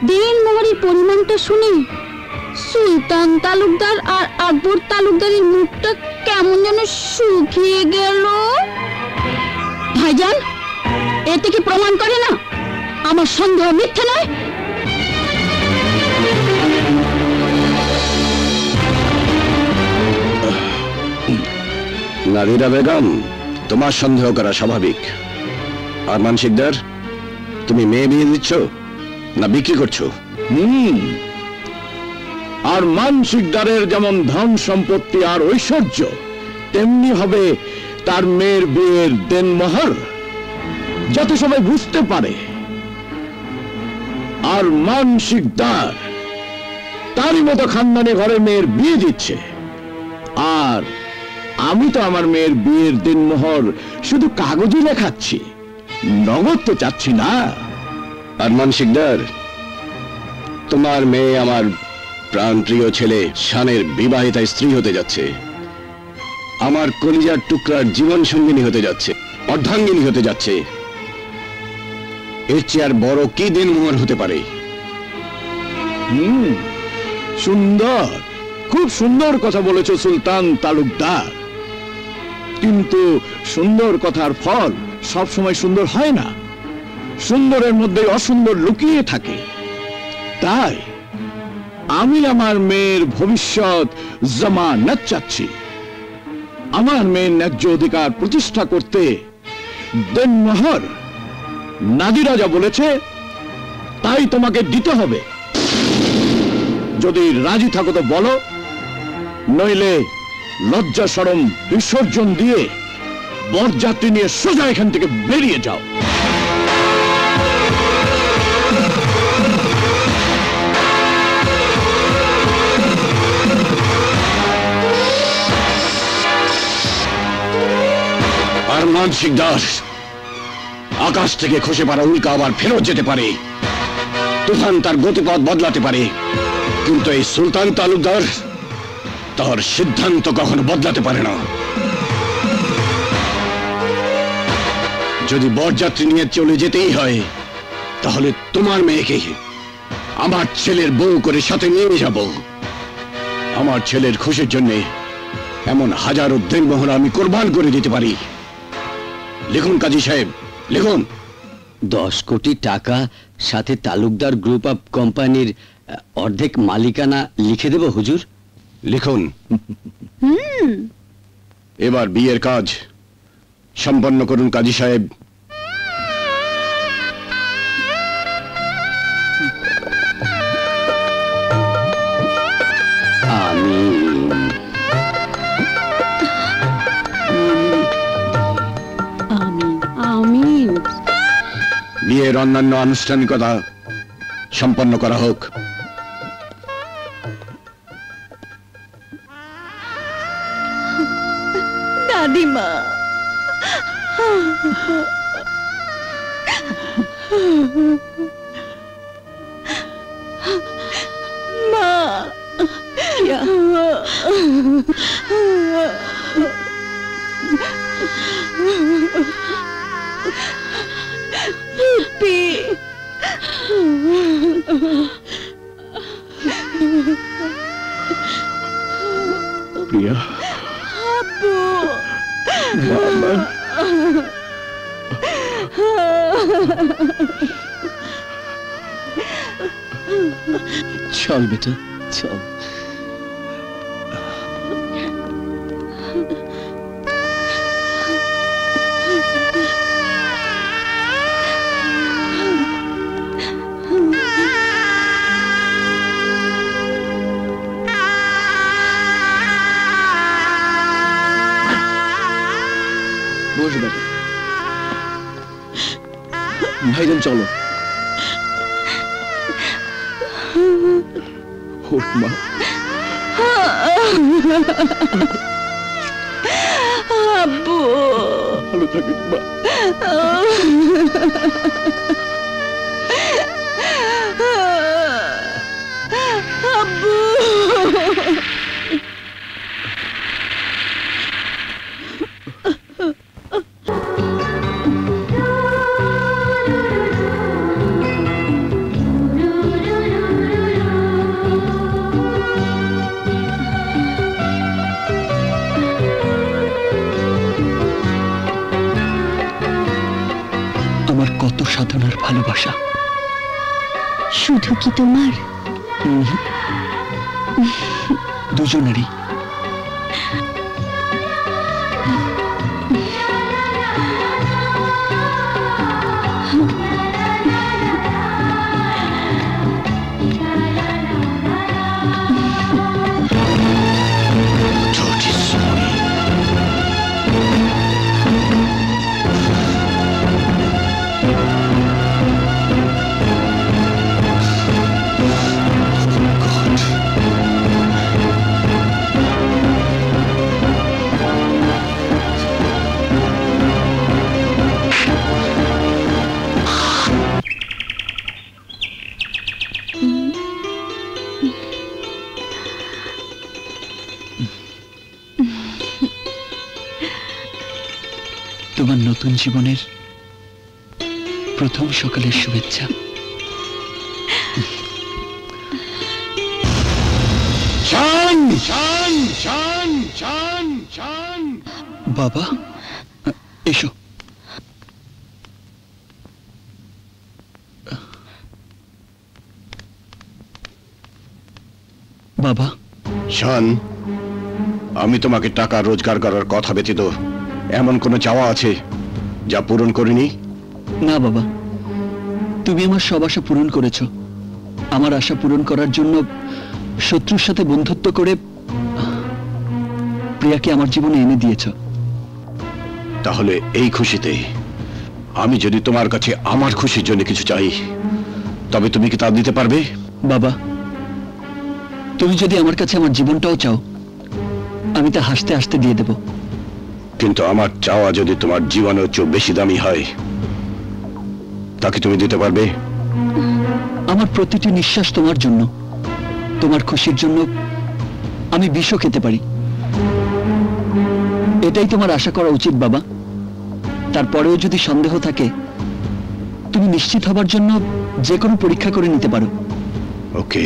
দেনমোহরের পরিমাণটা শুনে সুলতান তালুকদার আর আকবর তালুকদারের মুখটা কেমন যেন শুকিয়ে গেল। ভাইজান, এতে কি প্রমাণ করে না আমার সন্দেহ মিথ্যে নয়? নাদিরা বেগম, তোমার সন্দেহ করা স্বাভাবিক। আরমান শিকদার, তুমি মেয়ে বিয়ে দিচ্ছ না বিক্রি করছো? আরমান শিকদারের যেমন ধন সম্পত্তি আর ঐশ্বর্য, তেমনি হবে তার মেয়ের বিয়ের দেনমোহর, যাতে সবাই বুঝতে পারে আরমান শিকদার তারই মতো খানদানি ঘরে মেয়ের বিয়ে দিচ্ছে। আর আমি তো আমার মেয়ের বিয়ের দেনমোহর শুধু কাগজে লেখাচ্ছি, নগদ তো চাচ্ছি না। আরমান শিকদার, তোমার মেয়ে আমার প্রাণপ্রিয় ছেলে শানের বিবাহিতা স্ত্রী হতে যাচ্ছে, আমার কলিজার টুকরার জীবন সঙ্গিনী হতে যাচ্ছে, অর্ধাঙ্গিনী হতে যাচ্ছে। এর চেয়ে আর বড় কি দিনমোহর হতে পারে? সুন্দর, খুব সুন্দর কথা বলেছো সুলতান তালুকদার, কিন্তু সুন্দর কথার ফল সব সময় সুন্দর হয় না। সুন্দরের মধ্যে অসুন্দর লুকিয়ে থাকে। তাই আমি আমার মেয়ের ভবিষ্যৎ জামানত চাচ্ছি। আমার মেয়ের ন্যায্য অধিকার প্রতিষ্ঠা করতে দেনমোহর নাদিরা যা বলেছে তাই তোমাকে দিতে হবে। যদি রাজি থাকো তো বলো, নইলে লজ্জা শরম বিসর্জন দিয়ে বরযাত্রী নিয়ে সোজা এখান থেকে বেরিয়ে যাও। আরমান শিকদার, আকাশ থেকে খসে পড়া উল্কা আবার ফেরত যেতে পারে, তুফান তার গতিপথ বদলাতে পারে, কিন্তু এই সুলতান তালুকদার তার সিদ্ধান্ত কখনো বদলাতে পারে না। যদি বরযাত্রী নিয়ে চলে যেতেই হয়, তাহলে তোমার মেয়েকে আমার ছেলের বউ করে সাথে নিয়ে যাব। আমার ছেলের খুশির জন্য এমন হাজারো দেনমোহর আমি কোরবান করে দিতে পারি। লিখুন কাজী সাহেব, লিখুন। 10 কোটি টাকা সাথে তালুকদার গ্রুপ অফ কোম্পানির অর্ধেক মালিকানা লিখে দেব হুজুর। লিখুন। এবার বিয়ের কাজ সম্পন্ন করুন কাজী সাহেব। আমিন। বিয়ের অন্যান্য আনুষ্ঠানিকতা সম্পন্ন করা হোক। দাদিমা, মা, প্রিয়া, মামা, চল বেটা চল। বস বেটা। ভাইজান চলো। ওঠ মা। আব্বু ভালো থাকিস মা। আব্বু চেতনার ভালোবাসা। শুধু কি তোমার? দুজনেরই। তোমার নতুন জীবনের প্রথম সকালের শুভেচ্ছা। বাবা এসো। বাবা শান, আমি তোমাকে টাকা রোজগার করার কথা ব্যতীত এমন কোনো চাওয়া আছে যা পূরণ করিনি? না বাবা, তুমি আমার সব আশা পূরণ করেছো। আমার আশা পূরণ করার জন্য শত্রুর সাথে বন্ধুত্ব করে প্রিয়াকে আমার জীবনে এনে দিয়েছ। তাহলে এই খুশিতে আমি যদি তোমার কাছে আমার খুশির জন্য কিছু চাই, তবে তুমি কি তা দিতে পারবে? বাবা, তুমি যদি আমার কাছে আমার জীবনটাও চাও, আমি তা হাসতে হাসতে দিয়ে দেব। কিন্তু আমার চাওয়া যদি তোমার জীবনের চেয়ে বেশি দামি হয়, তাকে তুমি দিতে পারবে? আমার প্রতিটি নিঃশ্বাস তোমার জন্য। তোমার খুশির জন্য আমি বিষও খেতে পারি। এটাই তোমার আশা করা উচিত বাবা। তারপরেও যদি সন্দেহ থাকে, তুমি নিশ্চিত হবার জন্য যে কোনো পরীক্ষা করে নিতে পারো। ওকে।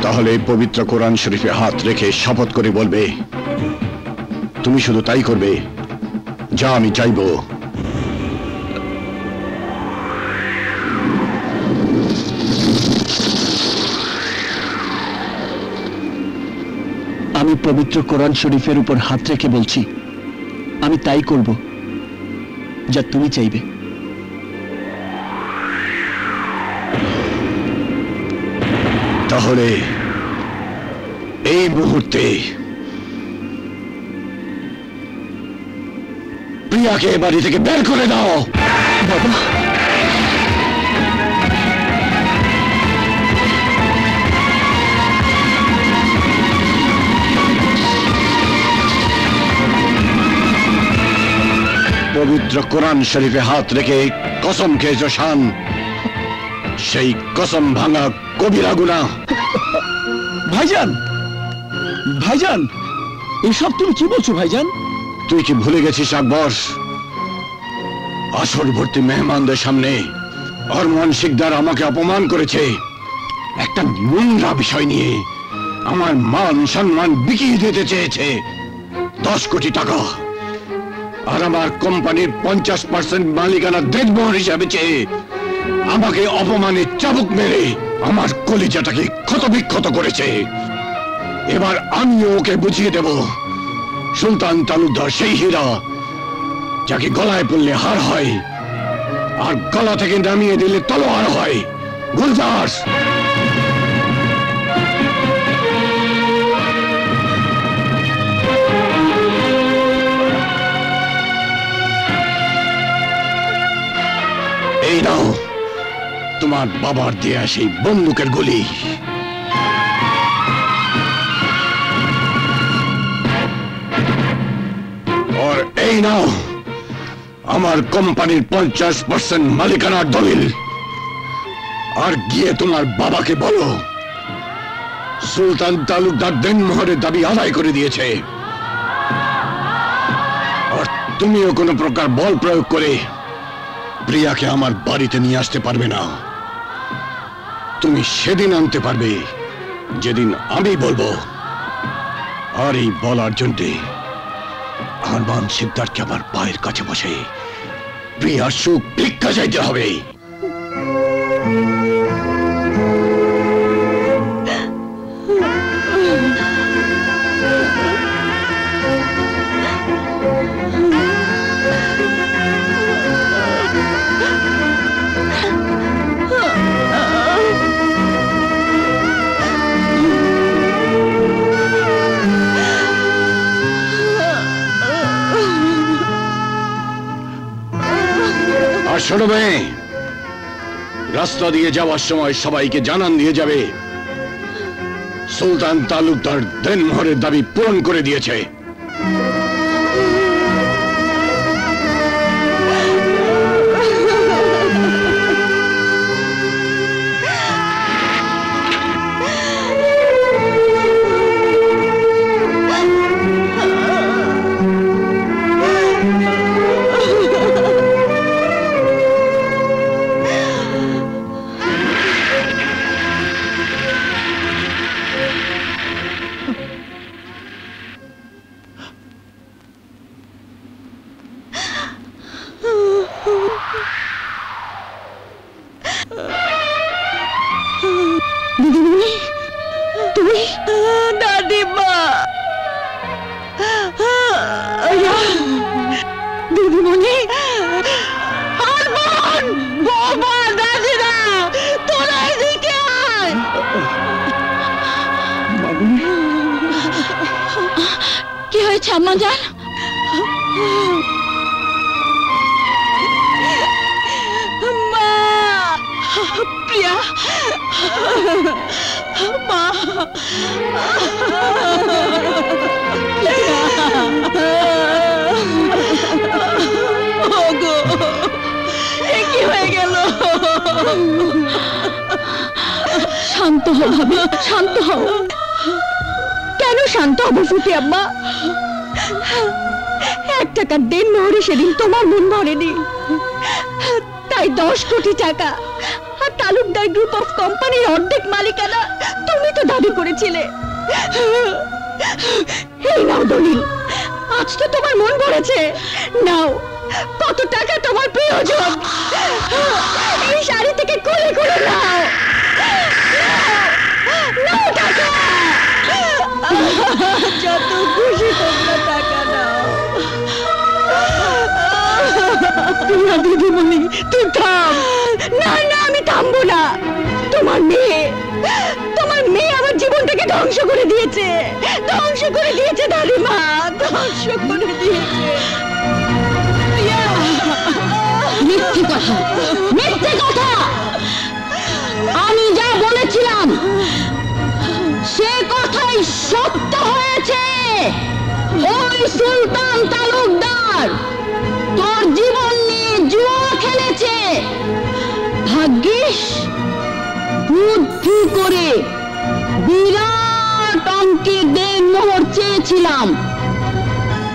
তাহলে পবিত্র কোরআন শরীফে হাত রেখে শপথ করে বলবে, তুমি শুধু তাই করবে যা আমি চাইব। আমি পবিত্র কোরআন শরীফের উপর হাত রেখে বলছি, আমি তাই করব যা তুমি চাইবে। তাহলে এই মুহূর্তে প্রিয়াকে বাড়ি থেকে বের করে দাও। বাবা, পবিত্র কোরআন শরীফে হাত রেখে কসম খেয়েছ শান, সেই কসম ভাঙা কবিরা গুনাহ। ভাইজান, ভাইজান, এসব তুমি কি বলছো ভাইজান? তুই কি ভুলে গেছিস আকবর? আসর ভর্তি মেহমানদের সামনে অরমান শিকদার আমাকে অপমান করেছে। একটা নোংরা বিষয় নিয়ে আমার মান সম্মান বিকিয়ে দিতে চেয়েছে 10 কোটি টাকা, আর আমার কোম্পানির 50% মালিকানা দেনমোহর হিসাবে চেয়ে আমাকে অপমানে চাবুক মেরে আমার কলিজাটাকে ক্ষতবিক্ষত করেছে। এবার আমিও ওকে বুঝিয়ে দেব, সুলতান তালুকদার সেই হীরা যাকে গলায় পড়লে হার হয় আর গলা থেকে নামিয়ে দিলে তলোয়ার হয়। গুলজার, এই নাও তোমার বাবার দেয়া সেই বন্দুকের গুলি। আর এই নাও আমার কোম্পানির 50% মালিকানার দলিল। আর গিয়ে তোমার বাবাকে বলো সুলতান তালুকদার দেনমোহরের দাবি আদায় করে দিয়েছে, আর তুমিও কোনো প্রকার বল প্রয়োগ করে প্রিয়াকে আমার বাড়িতে নিয়ে আসতে পারবে না। তুমি সেদিন আনতে পারবে যেদিন আমি বলবো। আর এই বলার জন্যে আরমান সিকদারকে আমার পায়ের কাছে বসে প্রিয়ার সুখ ভিক্ষা চাইতে হবে। শোনো মেয়ে, রাস্তা দিয়ে যাওয়ার সময় সবাইকে জানান দিয়ে যাবে সুলতান তালুকদার দেনমোহরের দাবি পূরণ করে দিয়েছে। দিদিমণি, তুই? দাদিমা, দিদিমণি, আরমান, বাবা, দাদিরা, তোরা এদিকে আয়। কি হয়েছে আম্মা জান? মা, প্রিয়া, মা, ওগো, এ কি হয়ে গেল? শান্ত হও ভাবি, শান্ত হও। কেন শান্ত হবো ফুটি আম্মা? 1 টাকার দেনমোহরে সেদিন তোমার মন ভরেনি, তাই 10 কোটি টাকা আর তালুকদার গ্রুপ অফ কোম্পানির অর্ধেক মালিকানা তুমি তো দাবি করেছিলে। এই নাও দলিল, আজ তো তোমার মন ভরেছে। নাও, কত টাকা তোমার প্রয়োজন, এই শাড়ি থেকে খুলে খুলে নাও, নাও টাকা, যত খুশি তোমরা টাকা নাও। দিদিমণি, তুই থাম। না না, আমি থামবো না। তোমার মেয়ে আমার জীবনটাকে ধ্বংস করে দিয়েছে, ধ্বংস করে দিয়েছে দাদিমা, ধ্বংস করে দিয়েছে। মিথ্যে কথা, মিথ্যে কথা। আমি যা বলেছিলাম সে কথাই সত্য হয়েছে। ওই সুলতান তালুকদার তোর জীবন নিয়ে জুয়া খেলেছে। ভাগ্যিস বুদ্ধি করে বিরাট অঙ্কের দেনমোহর চেয়েছিলাম,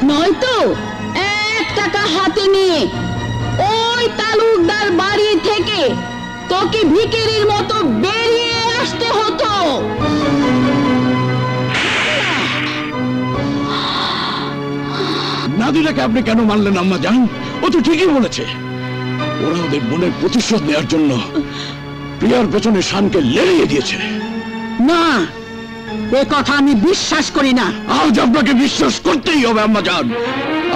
নয়তো 1 টাকা হাতে নিয়ে ওই তালুকদার বাড়ি থেকে তোকে ভিখারির মতো বেরিয়ে আসতে হতো। নাদিরাকে আপনি কেন মানলেন আম্মা জান? ও তো ঠিকই বলেছে। ওরা ওদের বোনের প্রতিশোধ নেওয়ার জন্য প্রিয়ার পেছনে শানকে লেড়িয়ে দিয়েছে। না, এ কথা আমি বিশ্বাস করি না। আজ আপনাকে বিশ্বাস করতেই হবে আম্মা জান।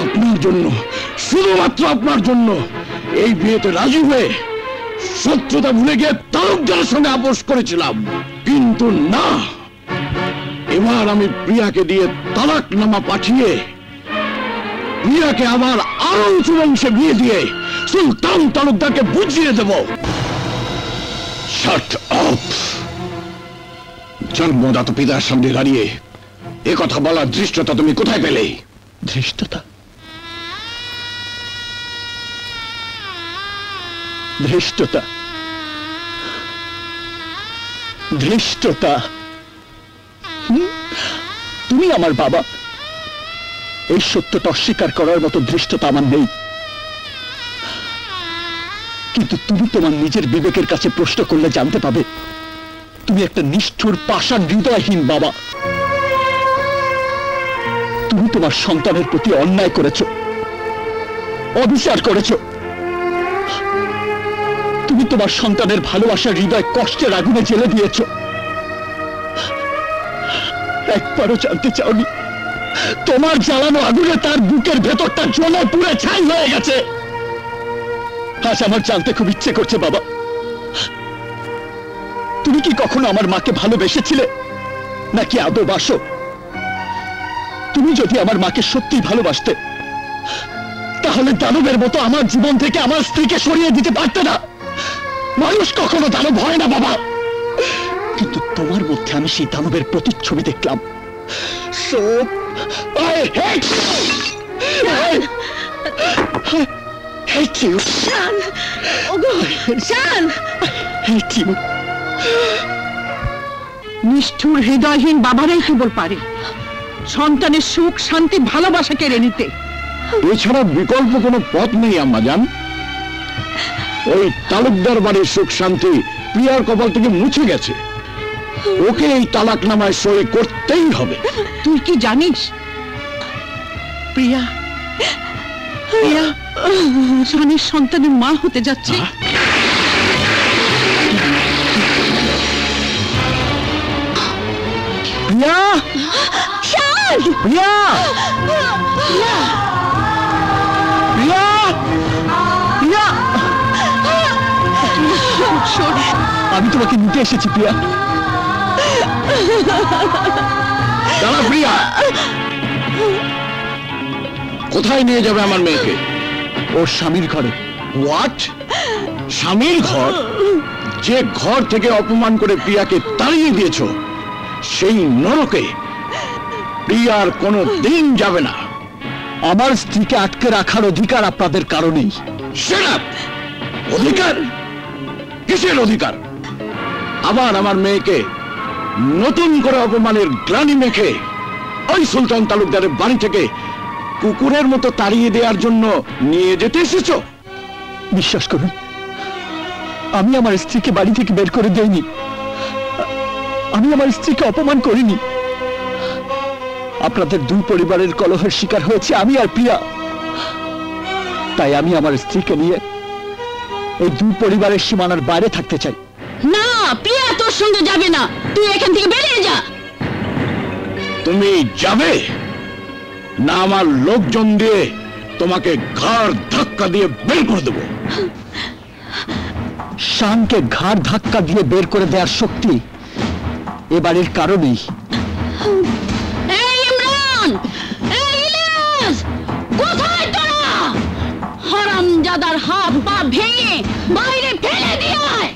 আপনার জন্য, শুধুমাত্র আপনার জন্য এই বিয়েতে রাজি হয়ে শত্রুতা ভুলে গিয়ে তালুকদারের সঙ্গে আপোষ করেছিলাম, কিন্তু না, এবার আমি প্রিয়াকে দিয়ে তালাকনামা পাঠিয়ে প্রিয়াকে আবার আরো উঁচু বংশে বিয়ে দিয়ে সুলতান তালুকদারকে বুঝিয়ে দেব। Shut up! জন্মদাতা পিতার সামনে দাঁড়িয়ে এ কথা বলার ধৃষ্টতা তুমি কোথায় পেলে? ধৃষ্টতা? ধৃষ্টতা? ধৃষ্টতা? তুমি আমার বাবা, এই সত্যটা অস্বীকার করার মতো ধৃষ্টতা আমার নেই, কিন্তু তুমি তোমার নিজের বিবেকের কাছে প্রশ্ন করলে জানতে পাবে তুমি একটা নিষ্ঠুর পাষাণ হৃদয়হীন বাবা। তুমি তোমার সন্তানের প্রতি অন্যায় করেছ, অবিচার করেছ। তুমি তোমার সন্তানের ভালোবাসার হৃদয় কষ্টের আগুনে জ্বেলে দিয়েছ। একবারও জানতে চাওনি তোমার জ্বালানো আগুনে তার বুকের ভেতরটা জ্বলে পুড়ে ছাই হয়ে গেছে। আজ আমার জানতে খুব ইচ্ছে করছে বাবা, তুমি কি কখনো আমার মাকে ভালোবেসেছিলে নাকি আদৌ বাসো? তুমি যদি আমার মাকে সত্যি ভালোবাসতে তাহলে দানবের মতো আমার জীবন থেকে আমার স্ত্রীকে সরিয়ে দিতে পারতে না। মানুষ কখনো দানব হয় না বাবা, কিন্তু তোমার মধ্যে আমি সেই দানবের প্রতিচ্ছবি দেখলাম। So I hate you. I hate you. শান, ওগো শান, I hate you. নিষ্ঠুর হৃদয়হীন বাবারাই কেবল পারে সন্তানের সুখ শান্তি ভালোবাসা কেড়ে নিতে। এছাড়া বিকল্প কোনো পথ নেই আম্মাজান। ওই তালুকদার বাড়ির সুখ শান্তি প্রিয়ার কপাল থেকে মুছে গেছে। ওকে এই তালাকনামায় সই করতেই হবে। তুই কি জানিস প্রিয়া প্রিয়া শানের সন্তানের মা হতে যাচ্ছে? প্রিয়া, শান, প্রিয়া, প্রিয়া, প্রিয়া, আমি তোমাকে নিতে এসেছি প্রিয়া। দাঁড়া প্রিয়া, কোথায় নিয়ে যাবে আমার মেয়েকে? ওর স্বামীর ঘরে। হোয়াট? স্বামীর ঘর? যে ঘর থেকে অপমান করে প্রিয়াকে তাড়িয়ে দিয়েছ সেই নরকে প্রিয়ার কোনো দিন যাবে না। আমার স্ত্রীকে আটকে রাখার অধিকার আপনাদের কারণেই। Shut up! অধিকার? কিসের অধিকার? আবার আমার মেয়েকে নতুন করে অপমানের গ্লানি মেখে ওই সুলতান তালুকদারের বাড়ি থেকে কুকুরের মতো তাড়িয়ে দেওয়ার জন্য নিয়ে যেতে এসেছো? বিশ্বাস করুন, আমি আমার স্ত্রীকে বাড়ি থেকে বের করে দেইনি। আমি আমার স্ত্রীকে অপমান করিনি। আপনাদের দুই পরিবারের কলহের শিকার হয়েছে আমি আর প্রিয়া। তাই আমি আমার স্ত্রীকে নিয়ে এই দুই পরিবারের সীমানার বাইরে থাকতে চাই। না, প্রিয়া তোর সঙ্গে যাবে না। তুই এখান থেকে বেরিয়ে যা। তুমি যাবে না আমার লোকজন দিয়ে তোমাকে ঘাড় ধাক্কা দিয়ে বের করে দেবো। শানকে ঘাড় ধাক্কা দিয়ে বের করে দেওয়ার শক্তি এবারের কারণেই। এই ইমরান, এই ইলিয়াস, কোথায় তোরা? হারামজাদার হাত পা ভেঙে বাইরে ফেলে দিয়ে আয়।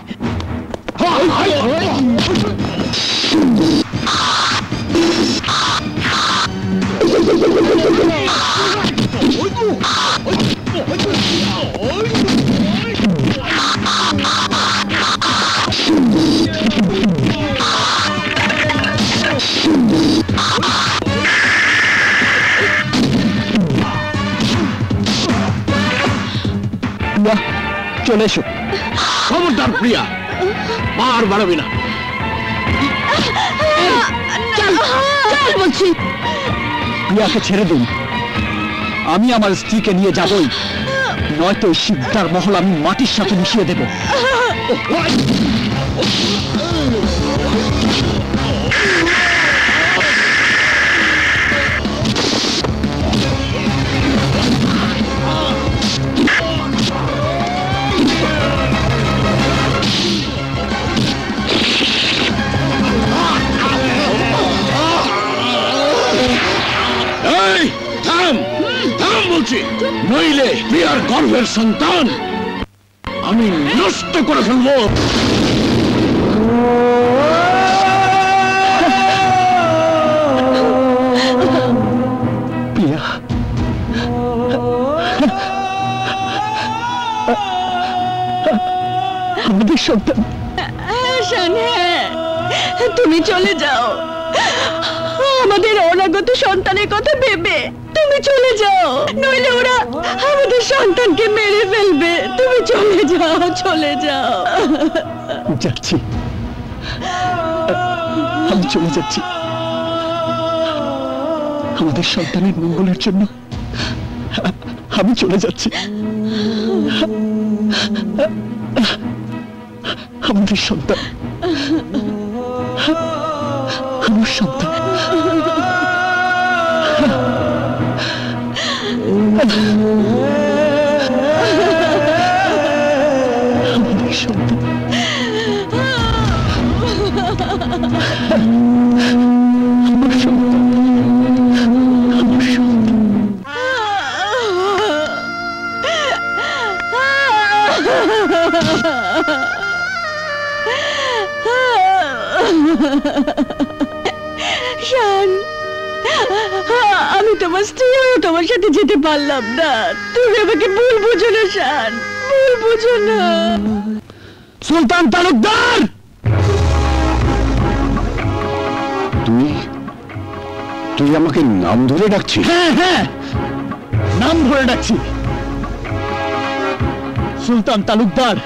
চলে এসো। খবরদার প্রিয়া, বার বাড়াবি না। চল চল বলছি। প্রিয়াকে ছেড়ে দিন, আমি আমার স্ত্রীকে নিয়ে যাবই, নয়তো ওই শিকদার মহল আমি মাটির সাথে মিশিয়ে দেব। বলছি, নইলে প্রিয়ার গর্ভের সন্তান আমি নষ্ট করে ফেলবো। প্রিয়া, আমাদের সন্তান। শান, তুমি চলে যাও, আমাদের অনাগত সন্তানের কথা ভেবে তুমি চলে যাও, নইলে ওরা আমাদের সন্তানকে মেরে ফেলবে। তুমি চলে যাও, চলে যাও। যাচ্ছি, আমি চলে যাচ্ছি। আমাদের সন্তানের মঙ্গলের জন্য আমি চলে যাচ্ছি। আমাদের সন্তান, আমার সন্তান। আমাদের সন্তান। আমার সন্তান। আমার সন্তান। শান, আমি তোমার স্ত্রী হয়ে তোমার সাথে যেতে পারলাম না। তুমি আমাকে ভুল বুঝো না শান, ভুল বুঝো না। সুলতান তালুকদার, তুই আমাকে নাম ধরে ডাকছিস? হ্যাঁ হ্যাঁ, নাম ধরে ডাকছি। সুলতান তালুকদার,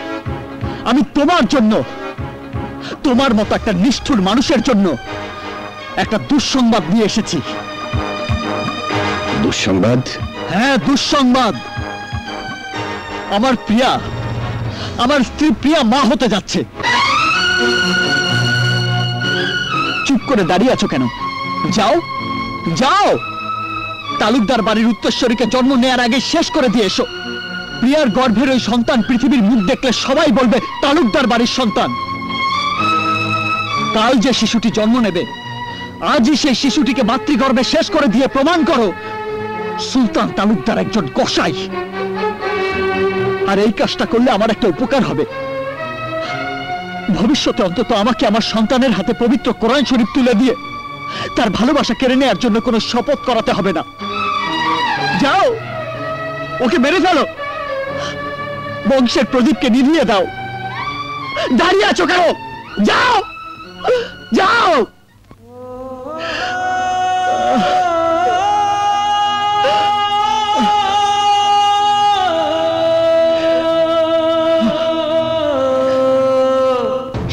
আমি তোমার জন্য, তোমার মতো একটা নিষ্ঠুর মানুষের জন্য একটা দুঃসংবাদ নিয়ে এসেছি। দুঃসংবাদ? হ্যাঁ, দুঃসংবাদ। আমার প্রিয়া, আমার স্ত্রী প্রিয়া মা হতে যাচ্ছে। চুপ করে দাঁড়িয়ে আছো কেন? যাও যাও, তালুকদার বাড়ির উত্তরস্বরীকে জন্ম নেয়ার আগে শেষ করে দিয়ে এসো। প্রিয়ার গর্ভের ওই সন্তান পৃথিবীর মুখ দেখলে সবাই বলবে তালুকদার বাড়ির সন্তান। কাল যে শিশুটি জন্ম নেবে, আজই সেই শিশুটিকে মাতৃগর্ভে শেষ করে দিয়ে প্রমাণ করো সুলতান তালুকদার একজন কসাই। আর এই কাজটা করলে আমার একটা উপকার হবে। ভবিষ্যতে অন্তত আমাকে আমার সন্তানের হাতে পবিত্র কোরআন শরীফ তুলে দিয়ে তার ভালোবাসা কেড়ে নেওয়ার জন্য কোনো শপথ করাতে হবে না। যাও, ওকে মেরে ফেলো, বংশের প্রদীপকে নিভিয়ে দাও। দাঁড়িয়ে আছো কেন? যাও যাও।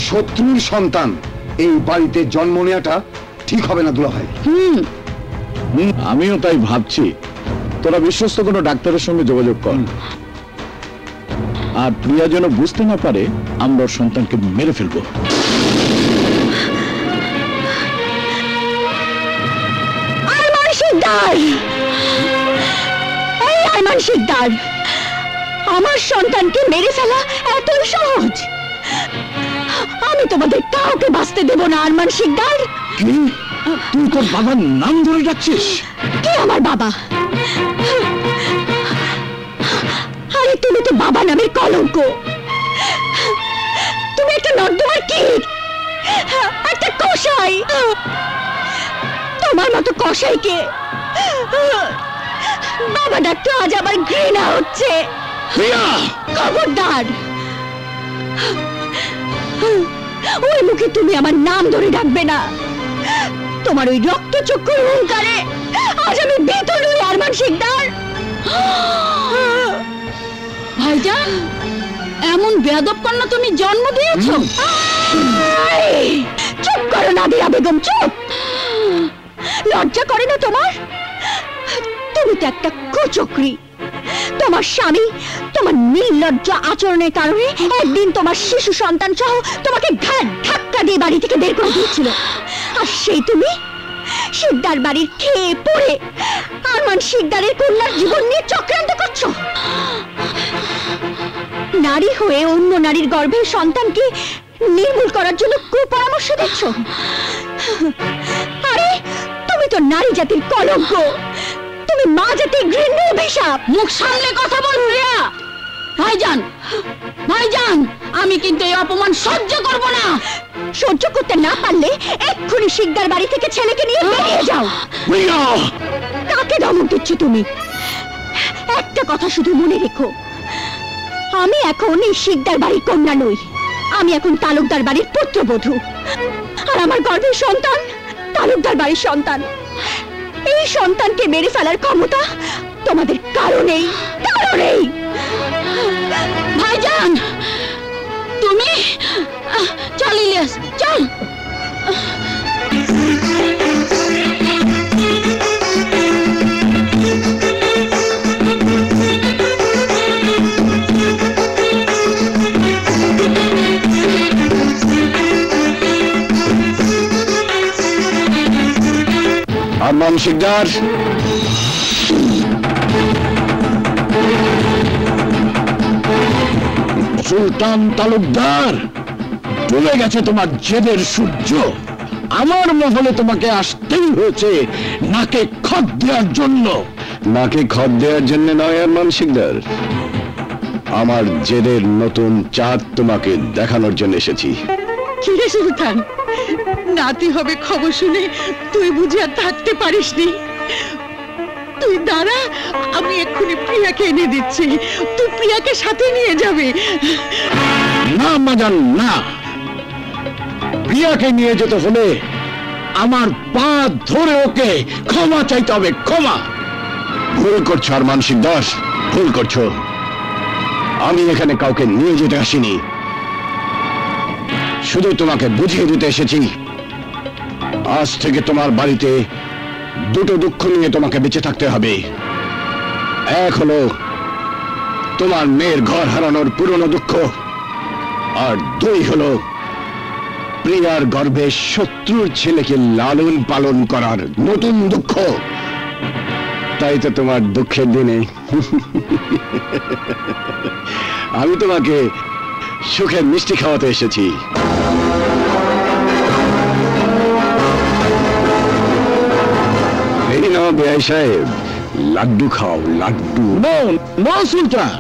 শত্রুর সন্তান এই বাড়িতে জন্ম নেওয়াটা ঠিক হবে না দুলাভাই। আমিও তাই ভাবছি। তোরা বিশ্বস্ত কোনো ডাক্তারের সঙ্গে যোগাযোগ কর, আর প্রিয়া যেন বুঝতে না পারে আমরা ওর সন্তানকে মেরে ফেলবো। আরমান শিকদার, এই আরমান শিকদার, আমার সন্তানকে মেরে ফেলা এতই সহজ? আমি তোমাদের কাউকে বাঁচতে দেব না আরমান শিকদার। কি? তুই তোর বাবার নাম ধরে ডাকছিস? কে আমার বাবা? আরে তুমি তো বাবা নামের কলঙ্ক। তুমি একটা নর্দমার কীট, একটা কসাই। তোমার মতো কসাইকে বাবা ডাকতে আজ আমার ঘৃণা হচ্ছে। খবরদার, ওই মুখে তুমি আমার নাম ধরে ডাকবে না। তোমার ওই রক্তচক্ষুর হুঙ্কারে আজ আমি ভীত নই আরমান শিকদার। ভাইজান, এমন বেয়াদব কন্যা তুমি জন্ম দিয়েছো? চুপ করো নাদিরা বেগম, চুপ। লজ্জা করে না তোমার? তুমি তো একটা কুচক্রী। তোমার স্বামী তোমার নির্লজ্জ আচরণের কারণে একদিন তোমার শিশু সন্তান সহ তোমাকে ঘাট ধাক্কা দিয়ে বাড়ি থেকে বের করে দিয়েছিল। আর সেই তুমি শিকদার বাড়ির খেয়ে পড়ে আরমান শিকদারের কন্যার জীবন নিয়ে চক্রান্ত করছো। নারী হয়ে অন্য নারীর গর্ভের সন্তানকে নির্মূল করার জন্য কুপরামর্শ দিচ্ছ। আরে তুমি তো নারী জাতির কলঙ্ক, তুমি মা জাতির ঘৃণ্য অভিশাপ। মুখ সামলে কথা বল প্রিয়া। ভাইজান, ভাইজান, আমি কিন্তু এই অপমান সহ্য করব না। সহ্য করতে না পারলে এক্ষুনি শিকদার বাড়ি থেকে ছেলেকে নিয়ে বেরিয়ে যাও। কাকে ধমক দিচ্ছ তুমি? একটা কথা শুধু মনে রেখো, আমি এখন এই শিকদার বাড়ির কন্যা নই, আমি এখন তালুকদার বাড়ির পুত্রবধূ। আর আমার গর্ভের সন্তান তালুকদার বাড়ির সন্তান। এই সন্তানকে মেরে ফেলার ক্ষমতা তোমাদের কারো নেই। ভাইজান তুমি চল ইলিয়াস চল। আরমান শিকদার, সুলতান তালুকদার, চলে গেছে তোমার জেদের সূর্য। আমার মহলে তোমাকে আসতেই হয়েছে নাকে খত দেওয়ার জন্য। নাকে খত দেওয়ার জন্য নয় আরমান শিকদার, আমার জেদের নতুন চাঁদ তোমাকে দেখানোর জন্য এসেছি। কি রে সুলতান, নাতি হবে খবর শুনে তুই বুঝি আর থাকতে পারিসনি? তুই দাঁড়া, আমি এক্ষুনি প্রিয়াকে এনে দিচ্ছি। তুই প্রিয়াকে সাথে নিয়ে যাবে। না মাজান না, প্রিয়াকে নিয়ে যেতে হলে আমার পা ধরে ওকে ক্ষমা চাইতে হবে, ক্ষমা। ভুল করছো আরমান শিকদার, ভুল করছো। আমি এখানে কাউকে নিয়ে যেতে আসিনি, শুধু তোমাকে বুঝিয়ে দিতে এসেছি আজ থেকে তোমার বাড়িতে দুটো দুঃখ নিয়ে তোমাকে বেঁচে থাকতে হবে। এক হলো তোমার মেয়ের ঘর হারানোর পুরনো দুঃখ, আর দুই হলো প্রিয়ার গর্ভে শত্রুর ছেলেকে লালন পালন করার নতুন দুঃখ। তাই তো তোমার দুঃখের দিনে আমি তোমাকে সুখের মিষ্টি খাওয়াতে এসেছি। এই নাও বেয়াই সাহেব, লাড্ডু খাও, লাড্ডু। নো সুলতান,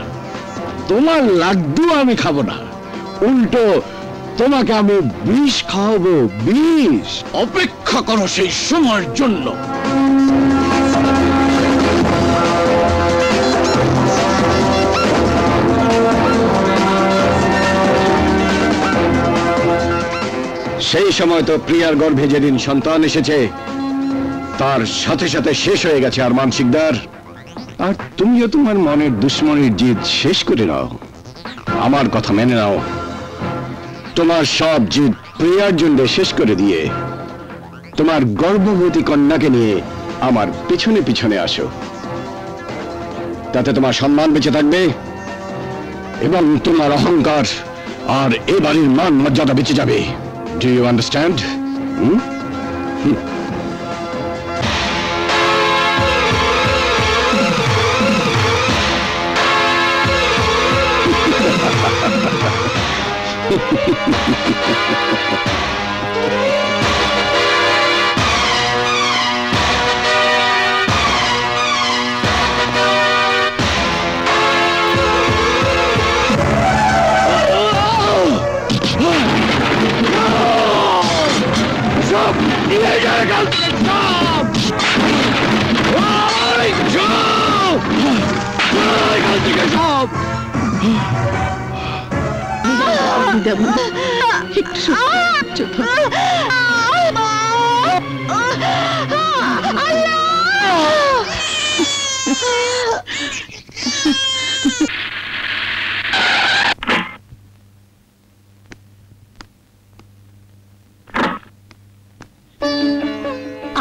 তোমার লাড্ডু আমি খাবো না, উল্টো তোমাকে আমি বিষ খাওয়াবো, বিষ। অপেক্ষা করো সেই সময়ের জন্য। সেই সময় তো প্রিয়ার গর্ভে যেদিন সন্তান এসেছে তার সাথে সাথে শেষ হয়ে গেছে আরমান শিকদার। আর তুমিও তোমার মনের দুশ্মনের জিদ শেষ করে নাও। আমার কথা মেনে নাও, তোমার সব জিদ প্রিয়ার জন্য শেষ করে দিয়ে তোমার গর্ভবতী কন্যাকে নিয়ে আমার পিছনে পিছনে আসো। তাতে তোমার সম্মান বেঁচে থাকবে এবং তোমার অহংকার আর এ বাড়ির মান মর্যাদা বেঁচে যাবে। Do you understand?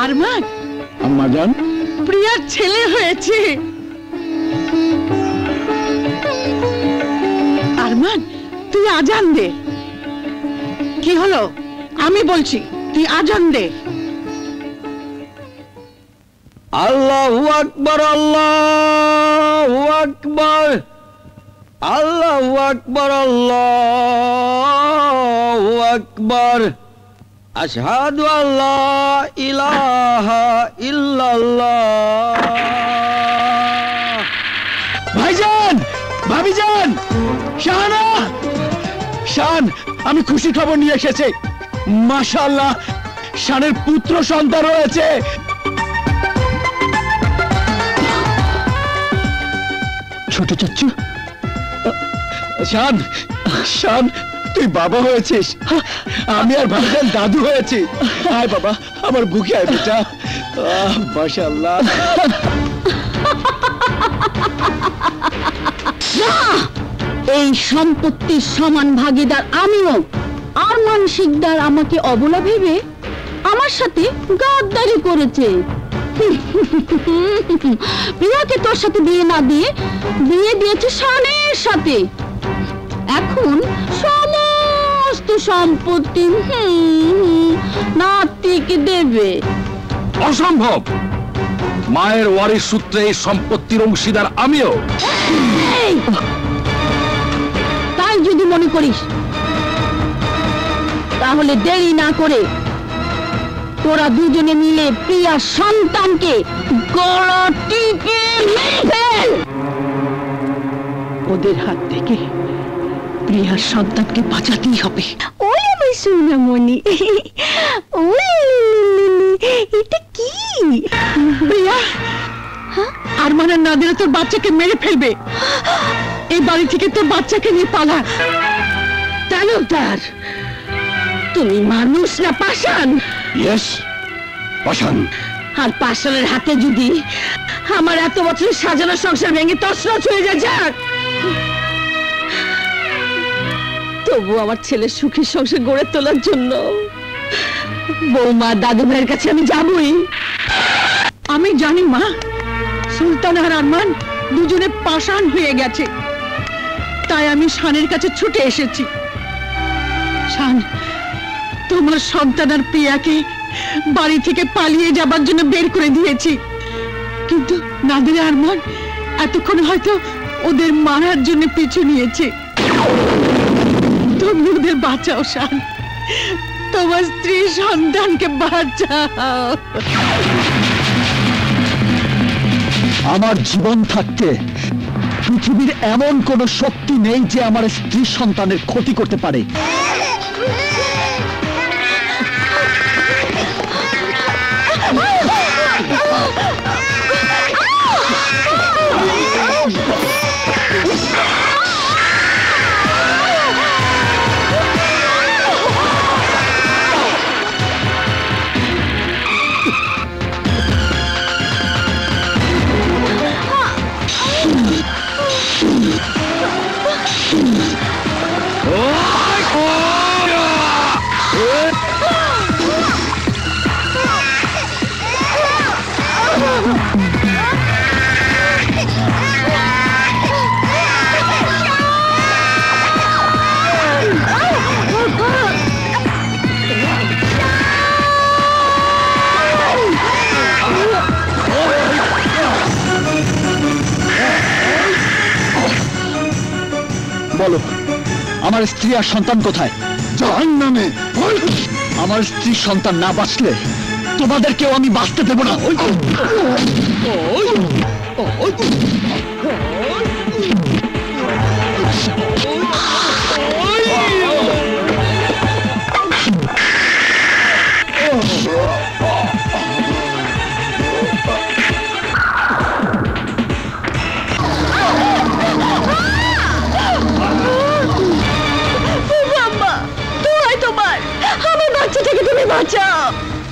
আরমান, আম্মা জান, প্রিয়ার ছেলে হয়েছে। আরমান, তুই আজান দে। কি হলো? আমি বলছি তুই আজান দে। আল্লাহু আকবার, আল্লাহু আকবার, আল্লাহু আকবার, আল্লাহু আকবার। আশহাদু আল্লা ইলাহা ইল্লাল্লাহ। ভাইজান, ভাবিজান, শাহানা, শান, আমি খুশি খবর নিয়ে এসেছি। মাশাআল্লাহ, শানের পুত্র সন্তান রয়েছে। ছোট চাচ্চু, শান, শান, তুই বাবা হয়েছিস, আমি আর ভাইজান দাদু হয়েছি। আয় বাবা, আমার বুকে আয় বেটা। মাশাআল্লাহ। এই সম্পত্তির সমান ভাগীদার আমিও। আরমান শিকদার আমাকে অবলা ভেবে আমার সাথে গাদ্দারি করেছে। প্রিয়াকে তোর সাথে বিয়ে না দিয়ে বিয়ে দিয়েছে শানের সাথে। এখন সমস্ত সম্পত্তি নাতিকে দেবে। অসম্ভব। মায়ের ওয়ারিশ সূত্রে এই সম্পত্তির অংশীদার আমিও। তাই যদি মনে করিস, তাহলে দেরি না করে তোরা দুজনে মিলে প্রিয়ার সন্তানকে গলা টিপে মেরে ফেল। ওদের হাত থেকে প্রিয়ার সন্তানকে বাঁচাতেই হবে। ওই আমার সোনামণি, এটা কি? প্রিয়া, আরমানের নাদিরা তোর বাচ্চাকে মেরে ফেলবে। এই বাড়ি থেকে তোর বাচ্চাকে নিয়ে পালা। তালুকদার, তুমি মানুষ না পাষাণ? ইয়েস, পাষাণ। আর পাষাণের হাতে যদি আমার এত বছর সাজানো সংসার ভেঙে তছনছ হয়ে যায়, যাক। তবু আমার ছেলের সুখী সংসার গড়ে তোলার জন্য বৌমা দাদু ভাইয়ের কাছে আমি যাবই। আমি জানি মা, সুলতান আর আরমান দুজনে পাষাণ হয়ে গেছে, তাই আমি শানের কাছে ছুটে এসেছি। শান, তোমার সন্তান আর প্রিয়াকে বাড়ি থেকে পালিয়ে যাবার জন্য বের করে দিয়েছি, কিন্তু নাদিরা আরমান এতক্ষণ হয়তো ওদের মারার জন্য পিছু নিয়েছে। তুমি ওদের বাঁচাও শান, তোমার স্ত্রী সন্তানকে বাঁচাও। আমার জীবন থাকতে পৃথিবীর এমন কোন শক্তি নেই যে আমার স্ত্রী সন্তানের ক্ষতি করতে পারে। বলো, আমার স্ত্রী আর সন্তান কোথায়? জাহান্নামে। আমার স্ত্রী সন্তান না বাঁচলে তোমাদেরকেও আমি বাঁচতে দেব না।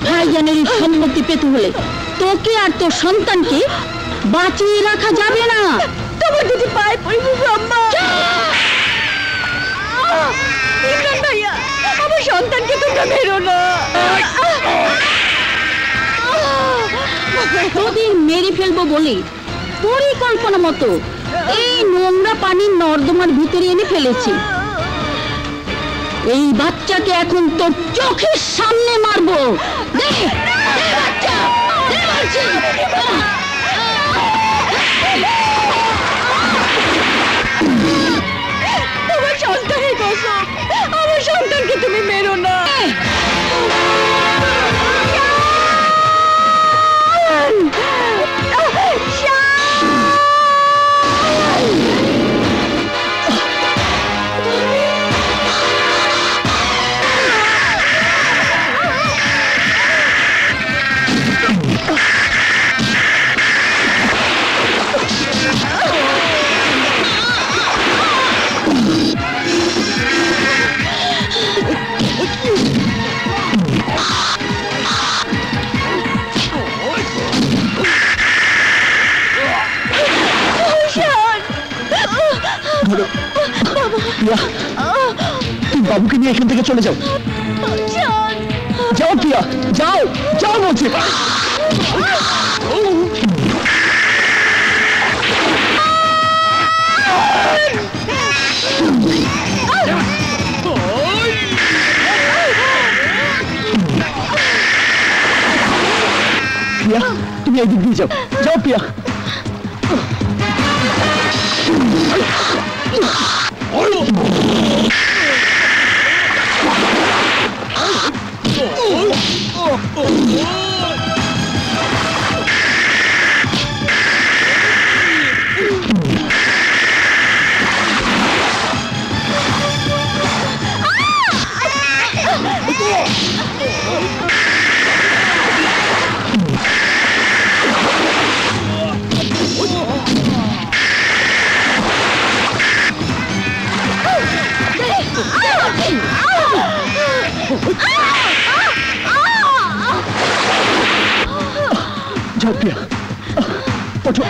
ভাইজানের সম্পত্তি পেতে হলে তোকে আর তোর সন্তানকে বাঁচিয়ে রাখা যাবে না। তোমার যদি পায়ে পড়ি আম্মা, ভাইয়া, আমার সন্তানকে তোমরা মেরো না। তোদের মেরে ফেলবো বলে পরিকল্পনা মতো এই নোংরা পানির নর্দমার ভিতরে এনে ফেলেছি। এই বাচ্চাকে এখন তোর চোখের সামনে মারবো। তোমার সন্তানের কসম, আমার সন্তানকে তুমি মেরো না। প্রিয়া, তুমি বাবুকে নিয়ে এখান থেকে চলে যাও। যাও প্রিয়া, যাও যাও বলছি। প্রিয়া, তুমি এদিক দিয়ে যাও, যাও প্রিয়া। যাও প্রিয়া, ওঠো।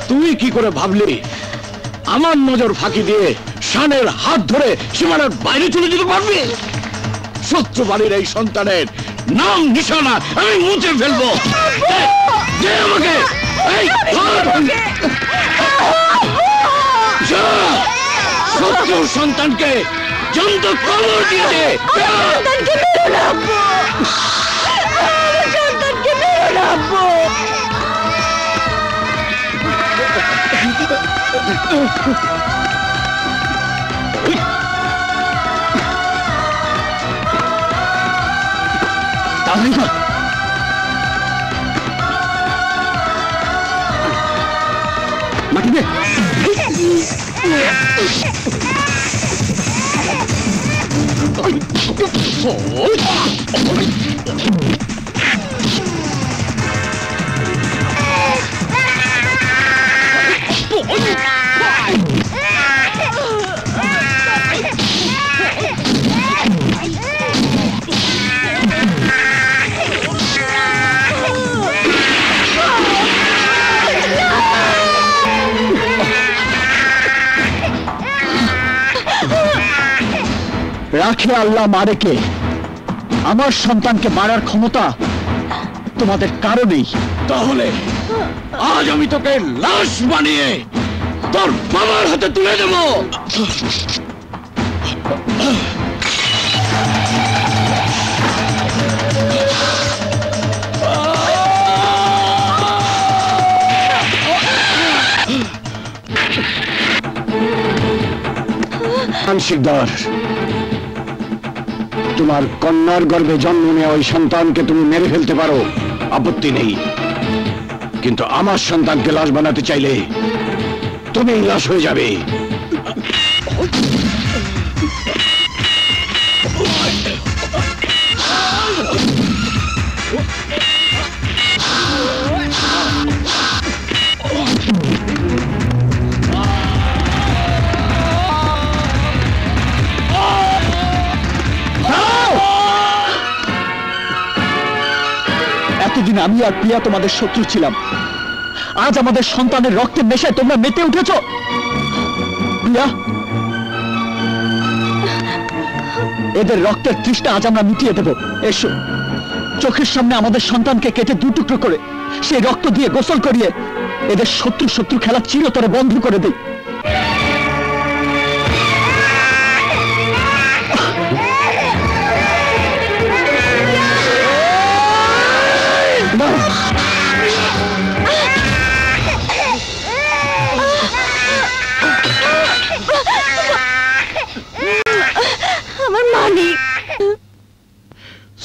তুই কি করে ভাবলি আমার নজর ফাঁকি দিয়ে শানের হাত ধরে সীমানার বাইরে চলে যেতে পারবি? শত্রু বাড়ির এই সন্তানের নাম নিশানা আমি মুছে ফেলবো। দে আমাকে শত্রুর সন্তানকে জন্ত কবর দিয়ে দে। মাটি দে। রাখে আল্লাহ মারে কে, আমার সন্তানকে মারার ক্ষমতা তোমাদের কারো নেই। তাহলে আজ আমি তোকে লাশ বানিয়ে তোর বাবার হাতে তুলে দেব। শিকদার, তোমার কন্যার গর্ভে জন্ম নেওয়া ওই সন্তানকে তুমি মেরে ফেলতে পারো, আপত্তি নেই, কিন্তু আমার সন্তানকে লাশ বানাতে চাইলে তুমি লাশ হয়ে যাবে। এতদিন আমি আর প্রিয়া তোমাদের শত্রু ছিলাম, আজ আমাদের সন্তানের রক্তের নেশায় তোমরা মেতে উঠেছ। প্রিয়া, এদের রক্তের তৃষ্ণা আজ আমরা মিটিয়ে দেব। এসো, চোখের সামনে আমাদের সন্তানকে কেটে দু টুকরো করে সেই রক্ত দিয়ে গোসল করিয়ে এদের শত্রু শত্রু খেলা চিরতরে বন্ধ করে দিই।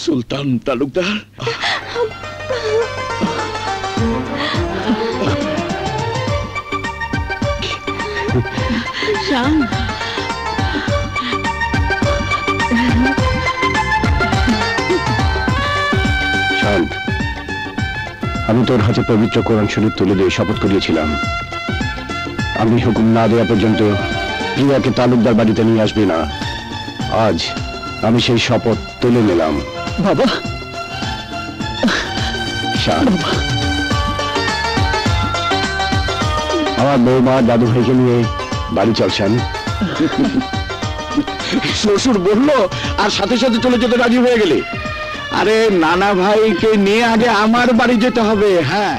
সুলতান তালুকদার, শান, শান, আমি তোর হাতে পবিত্র কোরআন শরীফ তুলে দিয়ে শপথ করিয়েছিলাম, আমি হুকুম না দেওয়া পর্যন্ত প্রিয়াকে তালুকদার বাড়িতে নিয়ে আসবি না। আজ আমি সেই শপথ তুলে নিলাম। বাবা, শান, আমার বৌমা দাদু ভাইকে নিয়ে বাড়ি চল শান। শ্বশুর বললো আর সাথে সাথে চলে যেতে রাজি হয়ে গেলে? আরে নানা ভাইকে নিয়ে আগে আমার বাড়ি যেতে হবে। হ্যাঁ,